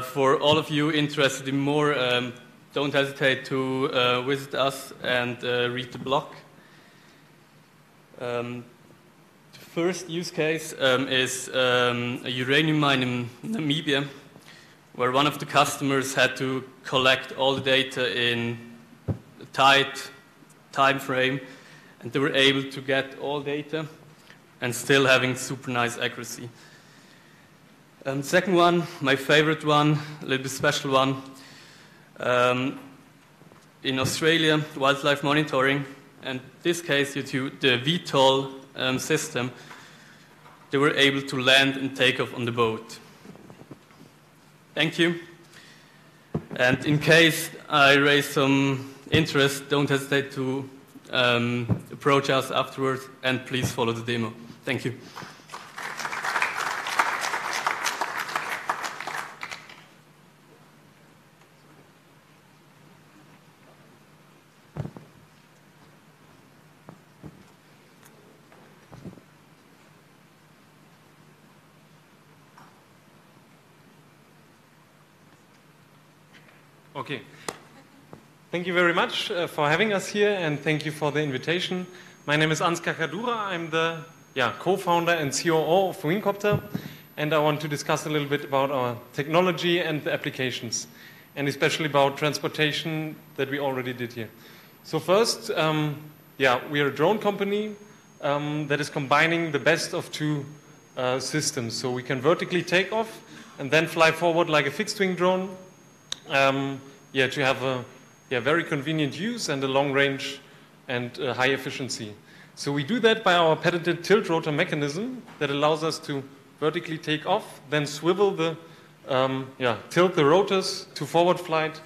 For all of you interested in more, don't hesitate to visit us and read the blog. The first use case is a uranium mine in Namibia, where one of the customers had to collect all the data in a tight time frame, and they were able to get all data and still having super nice accuracy. Second one, my favorite one, a little bit special one. In Australia, wildlife monitoring, and in this case, due to the VTOL system, they were able to land and take off on the boat. Thank you. And in case I raise some interest, don't hesitate to approach us afterwards, and please follow the demo. Thank you. Okay. Thank you very much for having us here, and thank you for the invitation. My name is Ansgar Kadura. I'm the co-founder and COO of Wingcopter, and I want to discuss a little bit about our technology and the applications, and especially about transportation that we already did here. So first, we are a drone company that is combining the best of 2 systems. So we can vertically take off and then fly forward like a fixed-wing drone, to have a very convenient use and a long range and high efficiency. So we do that by our patented tilt rotor mechanism that allows us to vertically take off, then swivel the, tilt the rotors to forward flight,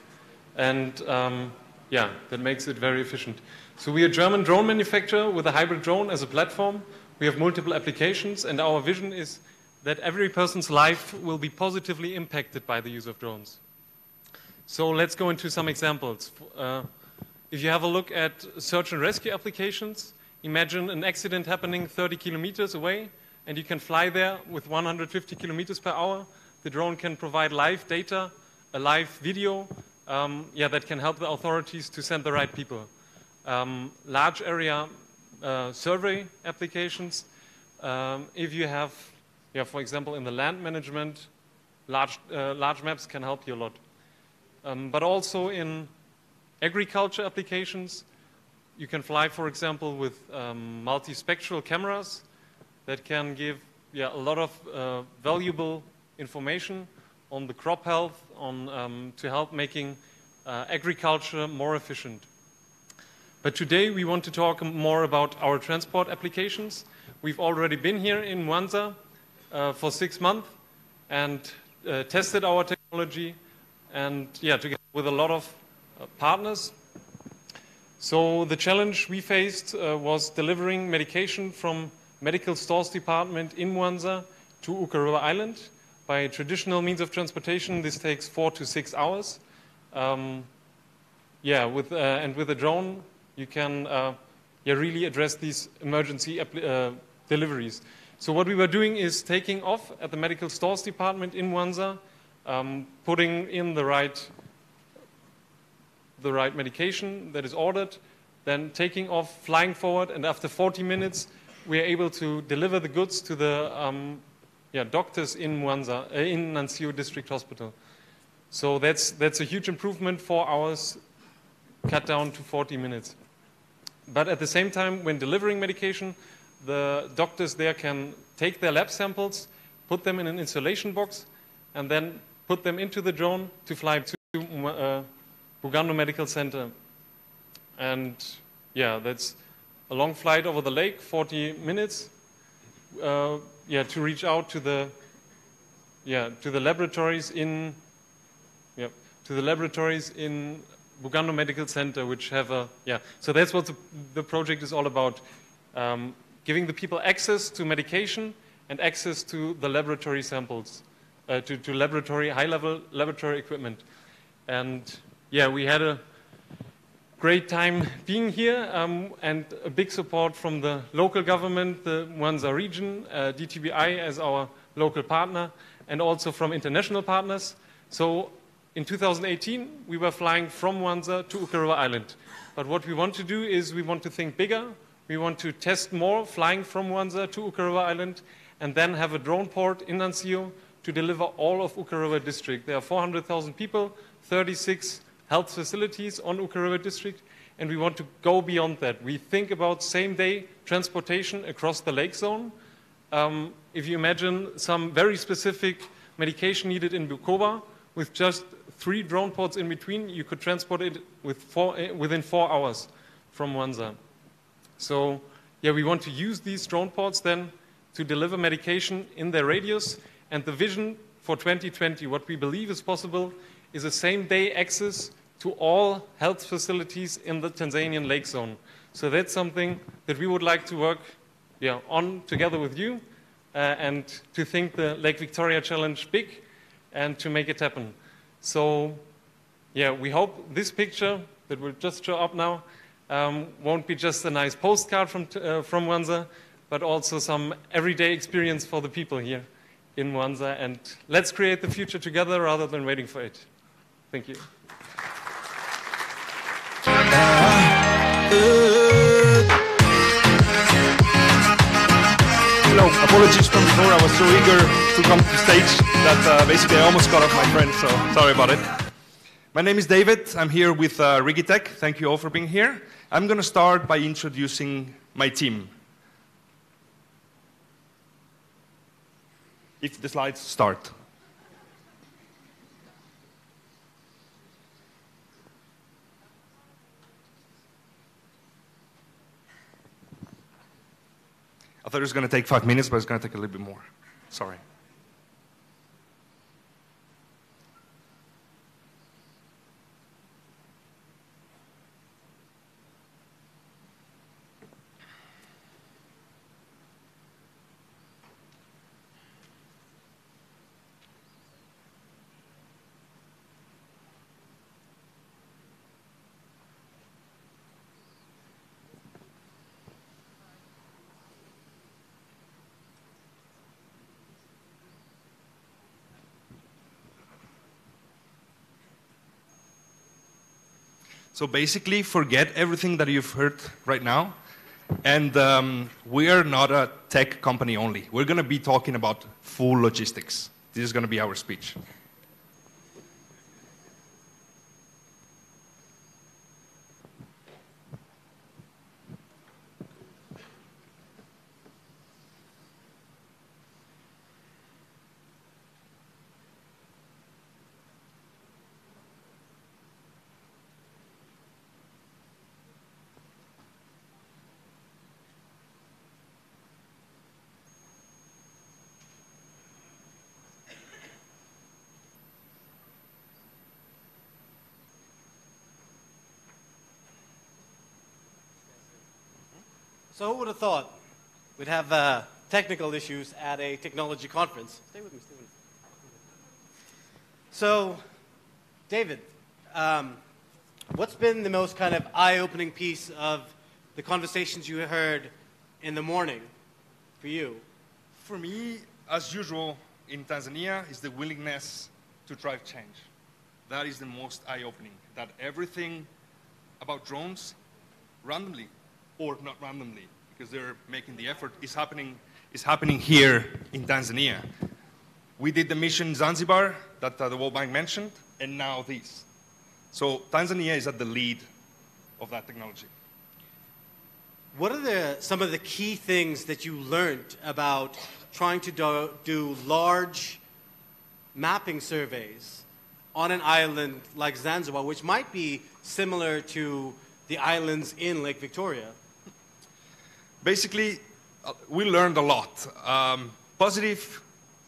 and that makes it very efficient. So we are a German drone manufacturer with a hybrid drone as a platform. We have multiple applications, and our vision is that every person's life will be positively impacted by the use of drones. So let's go into some examples. If you have a look at search and rescue applications, imagine an accident happening 30 kilometers away, and you can fly there with 150 kilometers per hour. The drone can provide live data, a live video, that can help the authorities to send the right people. Large area survey applications. If you have, for example, in the land management, large maps can help you a lot. But also in agriculture applications, you can fly, for example, with multispectral cameras that can give a lot of valuable information on the crop health, to help making agriculture more efficient. But today we want to talk more about our transport applications. We've already been here in Mwanza for 6 months and tested our technology, and together with a lot of partners. So the challenge we faced was delivering medication from medical stores department in Mwanza to Uka River Island. By traditional means of transportation, this takes 4 to 6 hours. And with a drone, you can really address these emergency deliveries. So what we were doing is taking off at the medical stores department in Mwanza, putting in the right medication that is ordered, then taking off, flying forward, and after 40 minutes, we are able to deliver the goods to the doctors in Mwanza, in Nansio District Hospital. So that's a huge improvement. 4 hours cut down to 40 minutes. But at the same time, when delivering medication, the doctors there can take their lab samples, put them in an insulation box, and then put them into the drone to fly to Bugando Medical Center. And that's a long flight over the lake, 40 minutes, to reach out to the laboratories in Bugando Medical Center, which have so that's what the project is all about, giving the people access to medication and access to the laboratory samples, to laboratory, high-level laboratory equipment. And we had a great time being here, and a big support from the local government, the Mwanza region, DTBI as our local partner, and also from international partners. So in 2018, we were flying from Mwanza to Uka River Island. But what we want to do is we want to think bigger. We want to test more flying from Mwanza to Uka River Island, and then have a drone port in Nansio to deliver all of Uka River District. There are 400,000 people, 36 health facilities on Uka River District, and we want to go beyond that. We think about same-day transportation across the lake zone. If you imagine some very specific medication needed in Bukoba, with just 3 drone ports in between, you could transport it within 4 hours from Mwanza. So we want to use these drone ports then to deliver medication in their radius. And the vision for 2020, what we believe is possible, is a same-day access to all health facilities in the Tanzanian lake zone. So that's something that we would like to work on together with you, and to think the Lake Victoria Challenge big and to make it happen. So we hope this picture that will just show up now won't be just a nice postcard from Mwanza, but also some everyday experience for the people here in Mwanza. And let's create the future together rather than waiting for it. Thank you. Hello, apologies from before. I was so eager to come to stage that basically I almost cut off my friend, so sorry about it. My name is David. I'm here with Rigitech. Thank you all for being here. I'm going to start by introducing my team. If the slides start. I thought it was going to take 5 minutes, but it's going to take a little bit more. Sorry. So basically, forget everything that you've heard right now. And we are not a tech company only. We're going to be talking about full logistics. This is going to be our speech. So who would have thought we'd have technical issues at a technology conference? Stay with me, stay with me. So, David, what's been the most kind of eye-opening piece of the conversations you heard in the morning for you? For me, as usual, in Tanzania, is the willingness to drive change. That is the most eye-opening, that everything about drones, randomly, or not randomly, because they're making the effort, is happening here in Tanzania. We did the mission in Zanzibar that the World Bank mentioned, and now this. So Tanzania is at the lead of that technology. What are some of the key things that you learned about trying to do large mapping surveys on an island like Zanzibar, which might be similar to the islands in Lake Victoria? Basically, we learned a lot, positive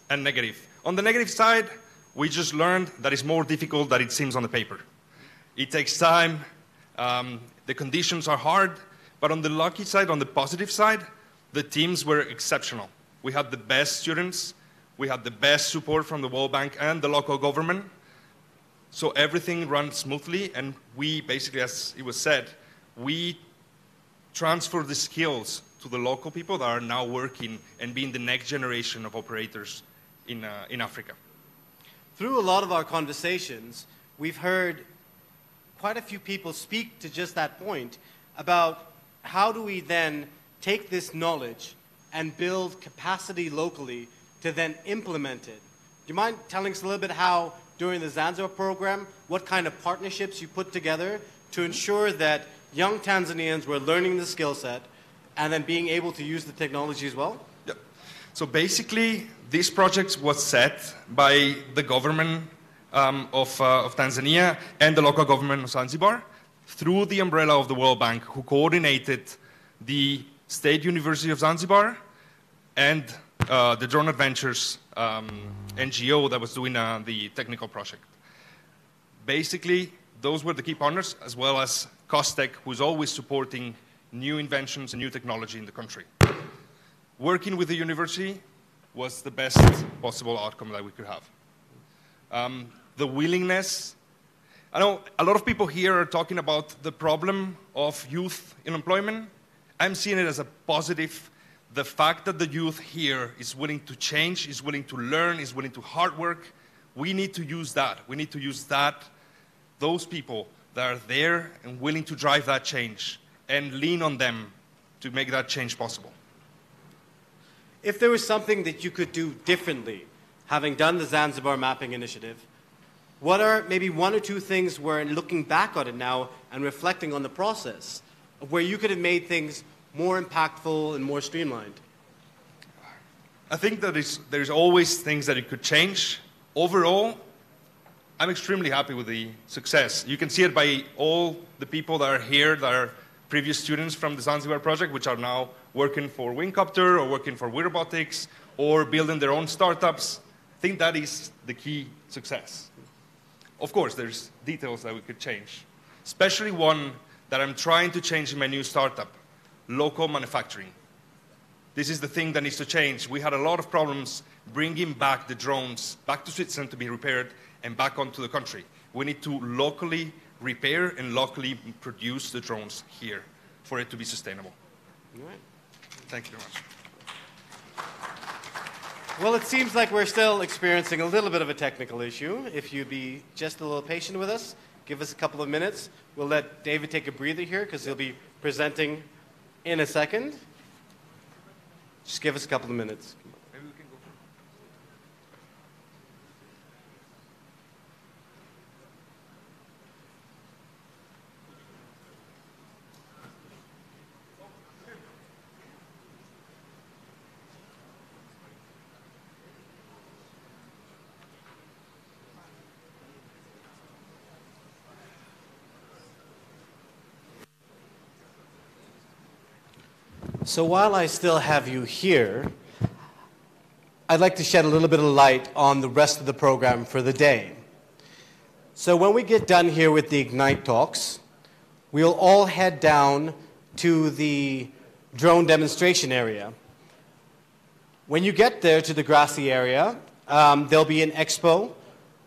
and negative. On the negative side, we just learned that it's more difficult than it seems on the paper. It takes time, the conditions are hard, but on the lucky side, on the positive side, the teams were exceptional. We had the best students, we had the best support from the World Bank and the local government, so everything ran smoothly, and we basically, as it was said, we transfer the skills to the local people that are now working and being the next generation of operators in Africa. Through a lot of our conversations, we've heard quite a few people speak to just that point about how do we then take this knowledge and build capacity locally to then implement it. Do you mind telling us a little bit how, during the Zanzibar program, what kind of partnerships you put together to ensure that young Tanzanians were learning the skill set and then being able to use the technology as well? Yep. So basically, this project was set by the government of Tanzania and the local government of Zanzibar through the umbrella of the World Bank, who coordinated the State University of Zanzibar and the Drone Adventures NGO that was doing the technical project. Basically, those were the key partners, as well as Costec, who's always supporting new inventions and new technology in the country. Working with the university was the best possible outcome that we could have. The willingness, I know a lot of people here are talking about the problem of youth unemployment. I'm seeing it as a positive. The fact that the youth here is willing to change, is willing to learn, is willing to hard work, we need to use that. We need to use that, those people that are there and willing to drive that change, and lean on them to make that change possible. If there was something that you could do differently, having done the Zanzibar Mapping Initiative, what are maybe one or two things where, looking back on it now and reflecting on the process, of where you could have made things more impactful and more streamlined? I think that there's always things that it could change. Overall, I'm extremely happy with the success. You can see it by all the people that are here that are previous students from the Zanzibar project, which are now working for Wingcopter or working for We Robotics or building their own startups. I think that is the key success. Of course, there's details that we could change, especially one that I'm trying to change in my new startup, local manufacturing. This is the thing that needs to change. We had a lot of problems bringing back the drones back to Switzerland to be repaired and back onto the country. We need to locally repair and locally produce the drones here for it to be sustainable. All right. Thank you very much. Well, it seems like we're still experiencing a little bit of a technical issue. If you'd be just a little patient with us, give us a couple of minutes. We'll let David take a breather here because he'll be presenting in a second. Just give us a couple of minutes. So while I still have you here, I'd like to shed a little bit of light on the rest of the program for the day. So when we get done here with the Ignite talks, we'll all head down to the drone demonstration area. When you get there to the grassy area, there'll be an expo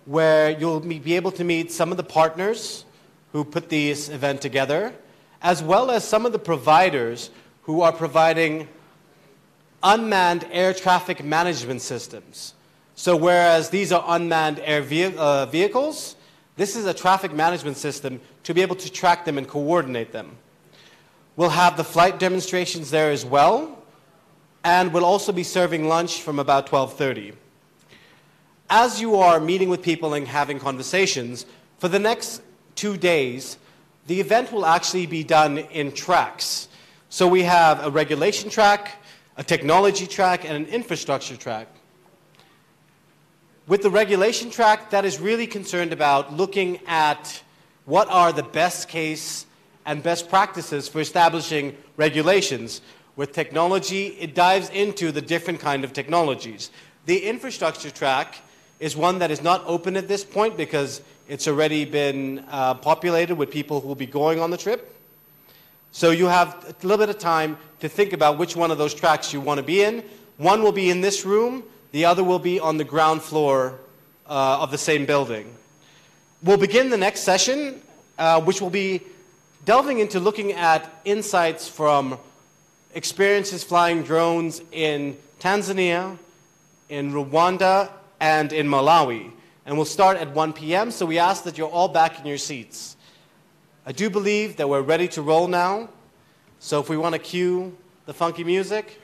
where you'll be able to meet some of the partners who put this event together, as well as some of the providers who are providing unmanned air traffic management systems. So whereas these are unmanned air vehicles, this is a traffic management system to be able to track them and coordinate them. We'll have the flight demonstrations there as well, and we'll also be serving lunch from about 12:30. As you are meeting with people and having conversations, for the next 2 days, the event will actually be done in tracks. So we have a regulation track, a technology track, and an infrastructure track. With the regulation track, that is really concerned about looking at what are the best case and best practices for establishing regulations. With technology, it dives into the different kind of technologies. The infrastructure track is one that is not open at this point because it's already been populated with people who will be going on the trip. So you have a little bit of time to think about which one of those tracks you want to be in. One will be in this room, the other will be on the ground floor of the same building. We'll begin the next session, which will be delving into looking at insights from experiences flying drones in Tanzania, in Rwanda, and in Malawi. And we'll start at 1 p.m., so we ask that you're all back in your seats. I do believe that we're ready to roll now, so if we want to cue the funky music.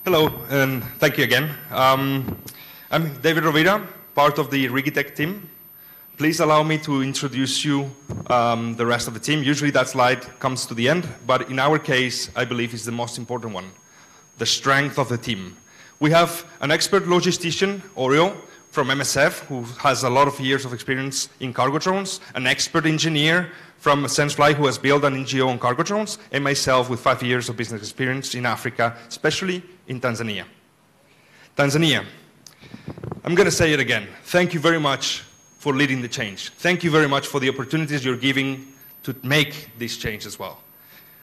Hello, and thank you again. I'm David Rovira, part of the Rigitech team. Please allow me to introduce you the rest of the team. Usually that slide comes to the end, but in our case, I believe it's the most important one, the strength of the team. We have an expert logistician, Oriol, from MSF, who has a lot of years of experience in cargo drones, an expert engineer from SenseFly, who has built an NGO on cargo drones, and myself with 5 years of business experience in Africa, especially in Tanzania. Tanzania. I'm going to say it again. Thank you very much for leading the change. Thank you very much for the opportunities you're giving to make this change as well.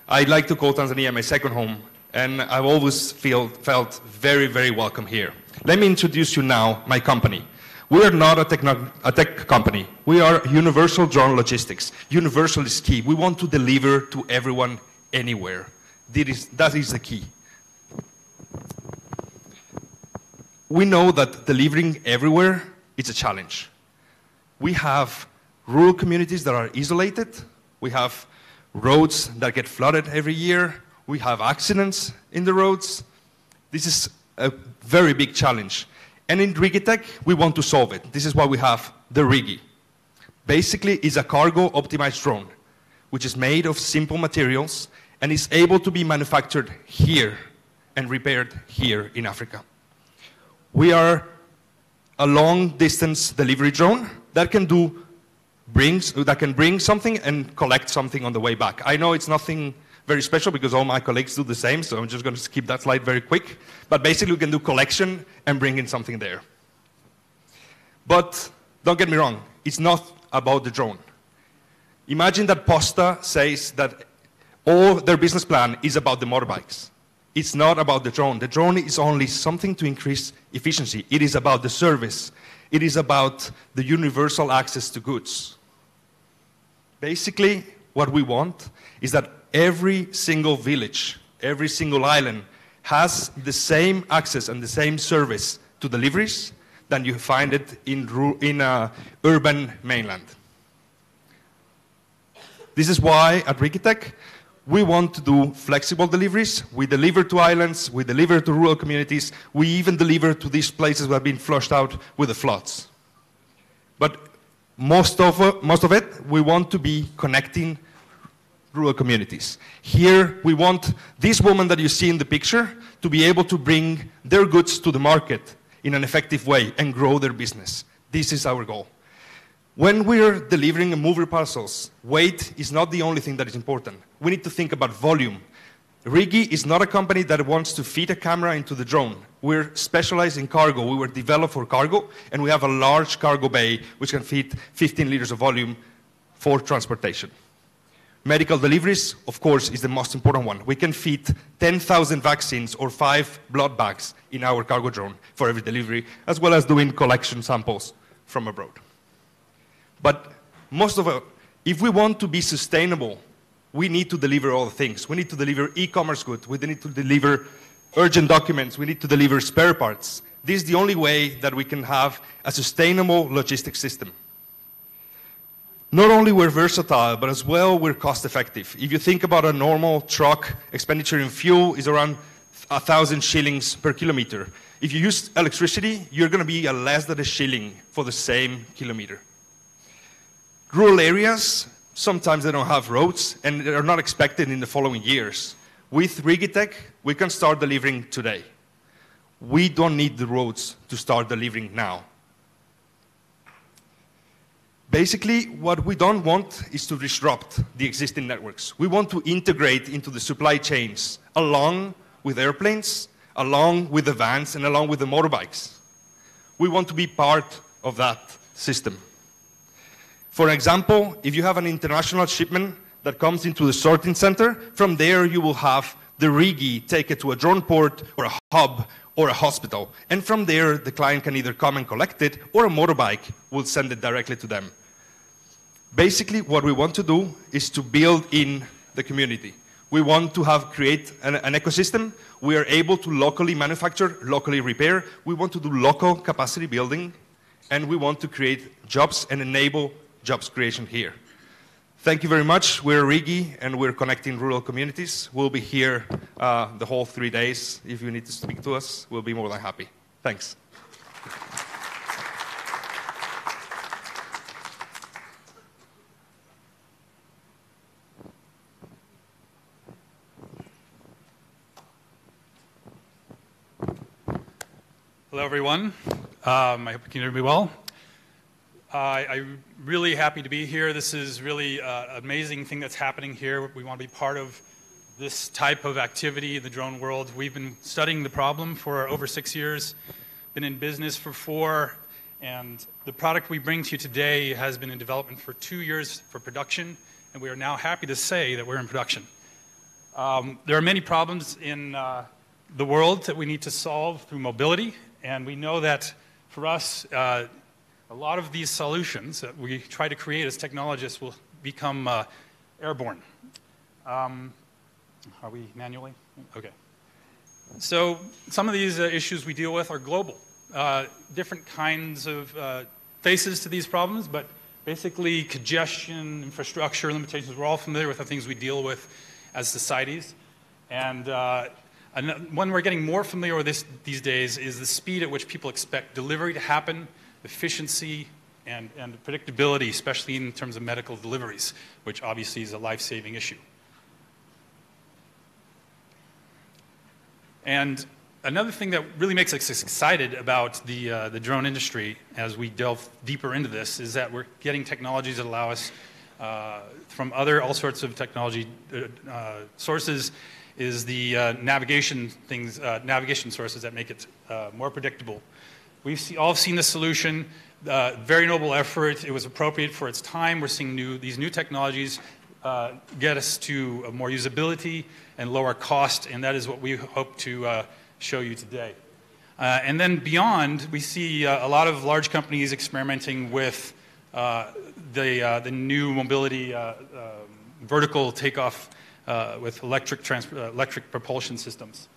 I'd like to call Tanzania my second home, and I've always felt very, very welcome here. Let me introduce you now my company. We are not a tech company. We are Universal Drone Logistics. Universal is key. We want to deliver to everyone, anywhere. That is the key. We know that delivering everywhere is a challenge. We have rural communities that are isolated. We have roads that get flooded every year. We have accidents in the roads. This is a very big challenge. And in Rigitech, we want to solve it. This is why we have the Rigi. Basically, it's a cargo optimized drone, which is made of simple materials and is able to be manufactured here and repaired here in Africa. We are a long-distance delivery drone that can bring something and collect something on the way back. I know it's nothing very special because all my colleagues do the same, so I'm just going to skip that slide very quick. But basically, we can do collection and bring in something there. But don't get me wrong, it's not about the drone. Imagine that Posta says that all their business plan is about the motorbikes. It's not about the drone. The drone is only something to increase efficiency. It is about the service. It is about the universal access to goods. Basically, what we want is that every single village, every single island has the same access and the same service to deliveries than you find it in urban mainland. This is why at Rigitech, we want to do flexible deliveries. We deliver to islands, we deliver to rural communities, we even deliver to these places that have been flushed out with the floods. But most of it, we want to be connecting rural communities. Here, we want this woman that you see in the picture to be able to bring their goods to the market in an effective way and grow their business. This is our goal. When we're delivering mover parcels, weight is not the only thing that is important. We need to think about volume. Rigi is not a company that wants to feed a camera into the drone. We're specialized in cargo. We were developed for cargo, and we have a large cargo bay which can feed 15 liters of volume for transportation. Medical deliveries, of course, is the most important one. We can feed 10,000 vaccines or 5 blood bags in our cargo drone for every delivery, as well as doing collection samples from abroad. But most of it, if we want to be sustainable, we need to deliver all the things. We need to deliver e-commerce goods. We need to deliver urgent documents. We need to deliver spare parts. This is the only way that we can have a sustainable logistics system. Not only we're versatile, but as well we're cost effective. If you think about a normal truck, expenditure in fuel is around 1,000 shillings per kilometer. If you use electricity, you're going to be less than a shilling for the same kilometer. Rural areas, sometimes they don't have roads, and they're not expected in the following years. With Rigitech, we can start delivering today. We don't need the roads to start delivering now. Basically, what we don't want is to disrupt the existing networks. We want to integrate into the supply chains along with airplanes, along with the vans, and along with the motorbikes. We want to be part of that system. For example, if you have an international shipment that comes into the sorting center, from there you will have the Rigi take it to a drone port or a hub or a hospital. And from there, the client can either come and collect it, or a motorbike will send it directly to them. Basically, what we want to do is to build in the community. We want to create an ecosystem. We are able to locally manufacture, locally repair. We want to do local capacity building, and we want to create jobs and enable jobs creation here. Thank you very much. We're Rigi, and we're connecting rural communities. We'll be here the whole 3 days. If you need to speak to us, we'll be more than happy. Thanks. Hello, everyone. I hope you can hear me well. I'm really happy to be here. This is really an amazing thing that's happening here. We want to be part of this type of activity in the drone world. We've been studying the problem for over 6 years, been in business for 4, and the product we bring to you today has been in development for 2 years for production, and we are now happy to say that we're in production. There are many problems in the world that we need to solve through mobility, and we know that for us, a lot of these solutions that we try to create as technologists will become airborne. Are we manually? Okay. So some of these issues we deal with are global. Different kinds of faces to these problems, but basically congestion, infrastructure limitations, we're all familiar with the things we deal with as societies. And when we're getting more familiar with this these days is the speed at which people expect delivery to happen, efficiency, and predictability, especially in terms of medical deliveries, which obviously is a life-saving issue. And another thing that really makes us excited about the drone industry as we delve deeper into this is that we're getting technologies that allow us from all sorts of technology sources is the navigation sources that make it more predictable. We've all seen the solution, very noble effort. It was appropriate for its time. We're seeing these new technologies get us to more usability and lower cost, and that is what we hope to show you today. And then beyond, we see a lot of large companies experimenting with the new mobility vertical takeoff with electric propulsion systems.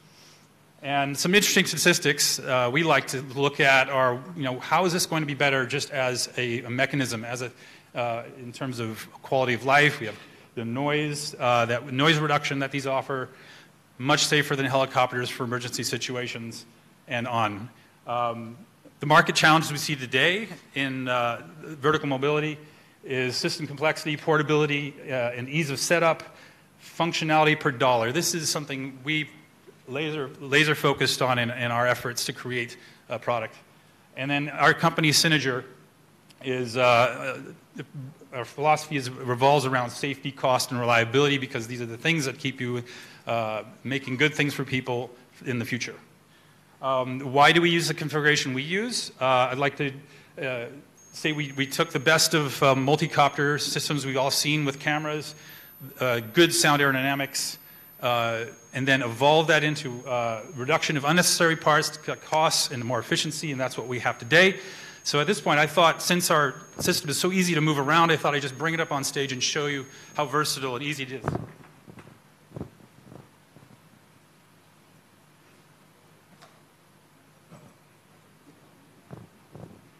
And some interesting statistics we like to look at are, how is this going to be better just as a mechanism, in terms of quality of life? We have the noise reduction that these offer, much safer than helicopters for emergency situations, and on. The market challenges we see today in vertical mobility is system complexity, portability, and ease of setup, functionality per dollar. This is something we laser focused on in our efforts to create a product. And then our company, Synerger, is our philosophy revolves around safety, cost, and reliability, because these are the things that keep you making good things for people in the future. Why do we use the configuration we use? I'd like to say we took the best of multi-copter systems we've all seen with cameras, good sound aerodynamics, and then evolved that into reduction of unnecessary parts to cut costs and more efficiency, and that's what we have today. So at this point, I thought, since our system is so easy to move around, I thought I'd just bring it up on stage and show you how versatile and easy it is.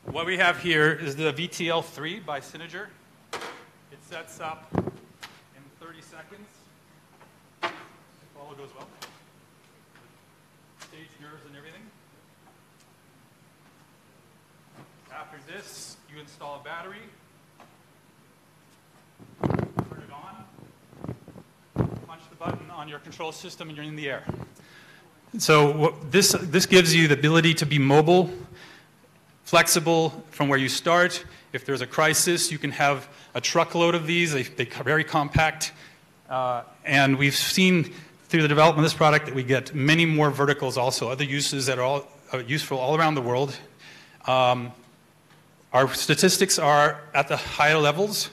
What we have here is the VTL3 by Synerger. It sets up in 30 seconds. If all goes well. Stage nerves and everything. After this, you install a battery. Turn it on. Punch the button on your control system and you're in the air. So this gives you the ability to be mobile, flexible from where you start. If there's a crisis, you can have a truckload of these. They're very compact. And we've seen through the development of this product that we get many more verticals also, other uses that are all useful all around the world. Our statistics are at the higher levels.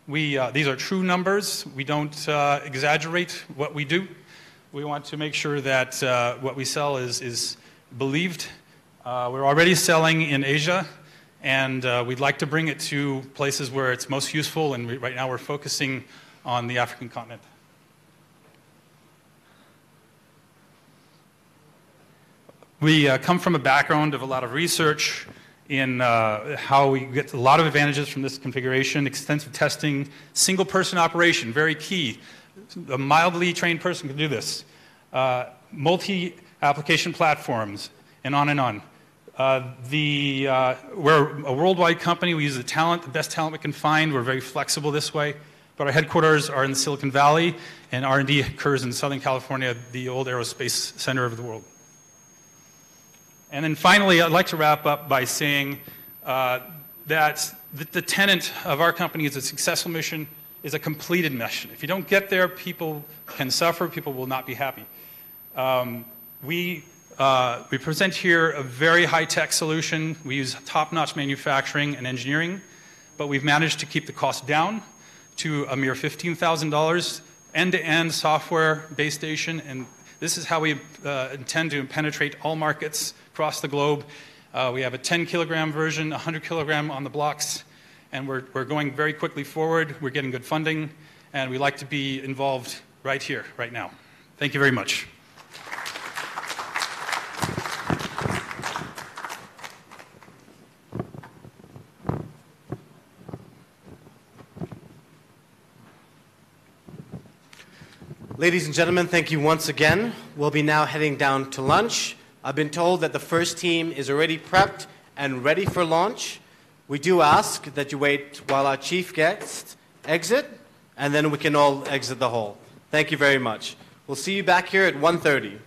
These are true numbers. We don't exaggerate what we do. We want to make sure that what we sell is believed. We're already selling in Asia, and we'd like to bring it to places where it's most useful, and right now we're focusing on the African continent. We come from a background of a lot of research in how we get a lot of advantages from this configuration, extensive testing, single-person operation, very key. A mildly trained person can do this. Multi-application platforms, and on and on. We're a worldwide company. We use the best talent we can find. We're very flexible this way. But our headquarters are in Silicon Valley, and R&D occurs in Southern California, the old aerospace center of the world. And then finally, I'd like to wrap up by saying that the tenet of our company is a successful mission is a completed mission. If you don't get there, people can suffer. People will not be happy. We present here a very high-tech solution. We use top-notch manufacturing and engineering, but we've managed to keep the cost down to a mere $15,000, end-to-end software base station, and this is how we intend to penetrate all markets across the globe. We have a 10-kilogram version, 100-kilogram on the blocks, and we're going very quickly forward. We're getting good funding, and we like to be involved right here, right now. Thank you very much. Ladies and gentlemen, thank you once again. We'll be now heading down to lunch. I've been told that the first team is already prepped and ready for launch. We do ask that you wait while our chief guests exit, and then we can all exit the hall. Thank you very much. We'll see you back here at 1:30.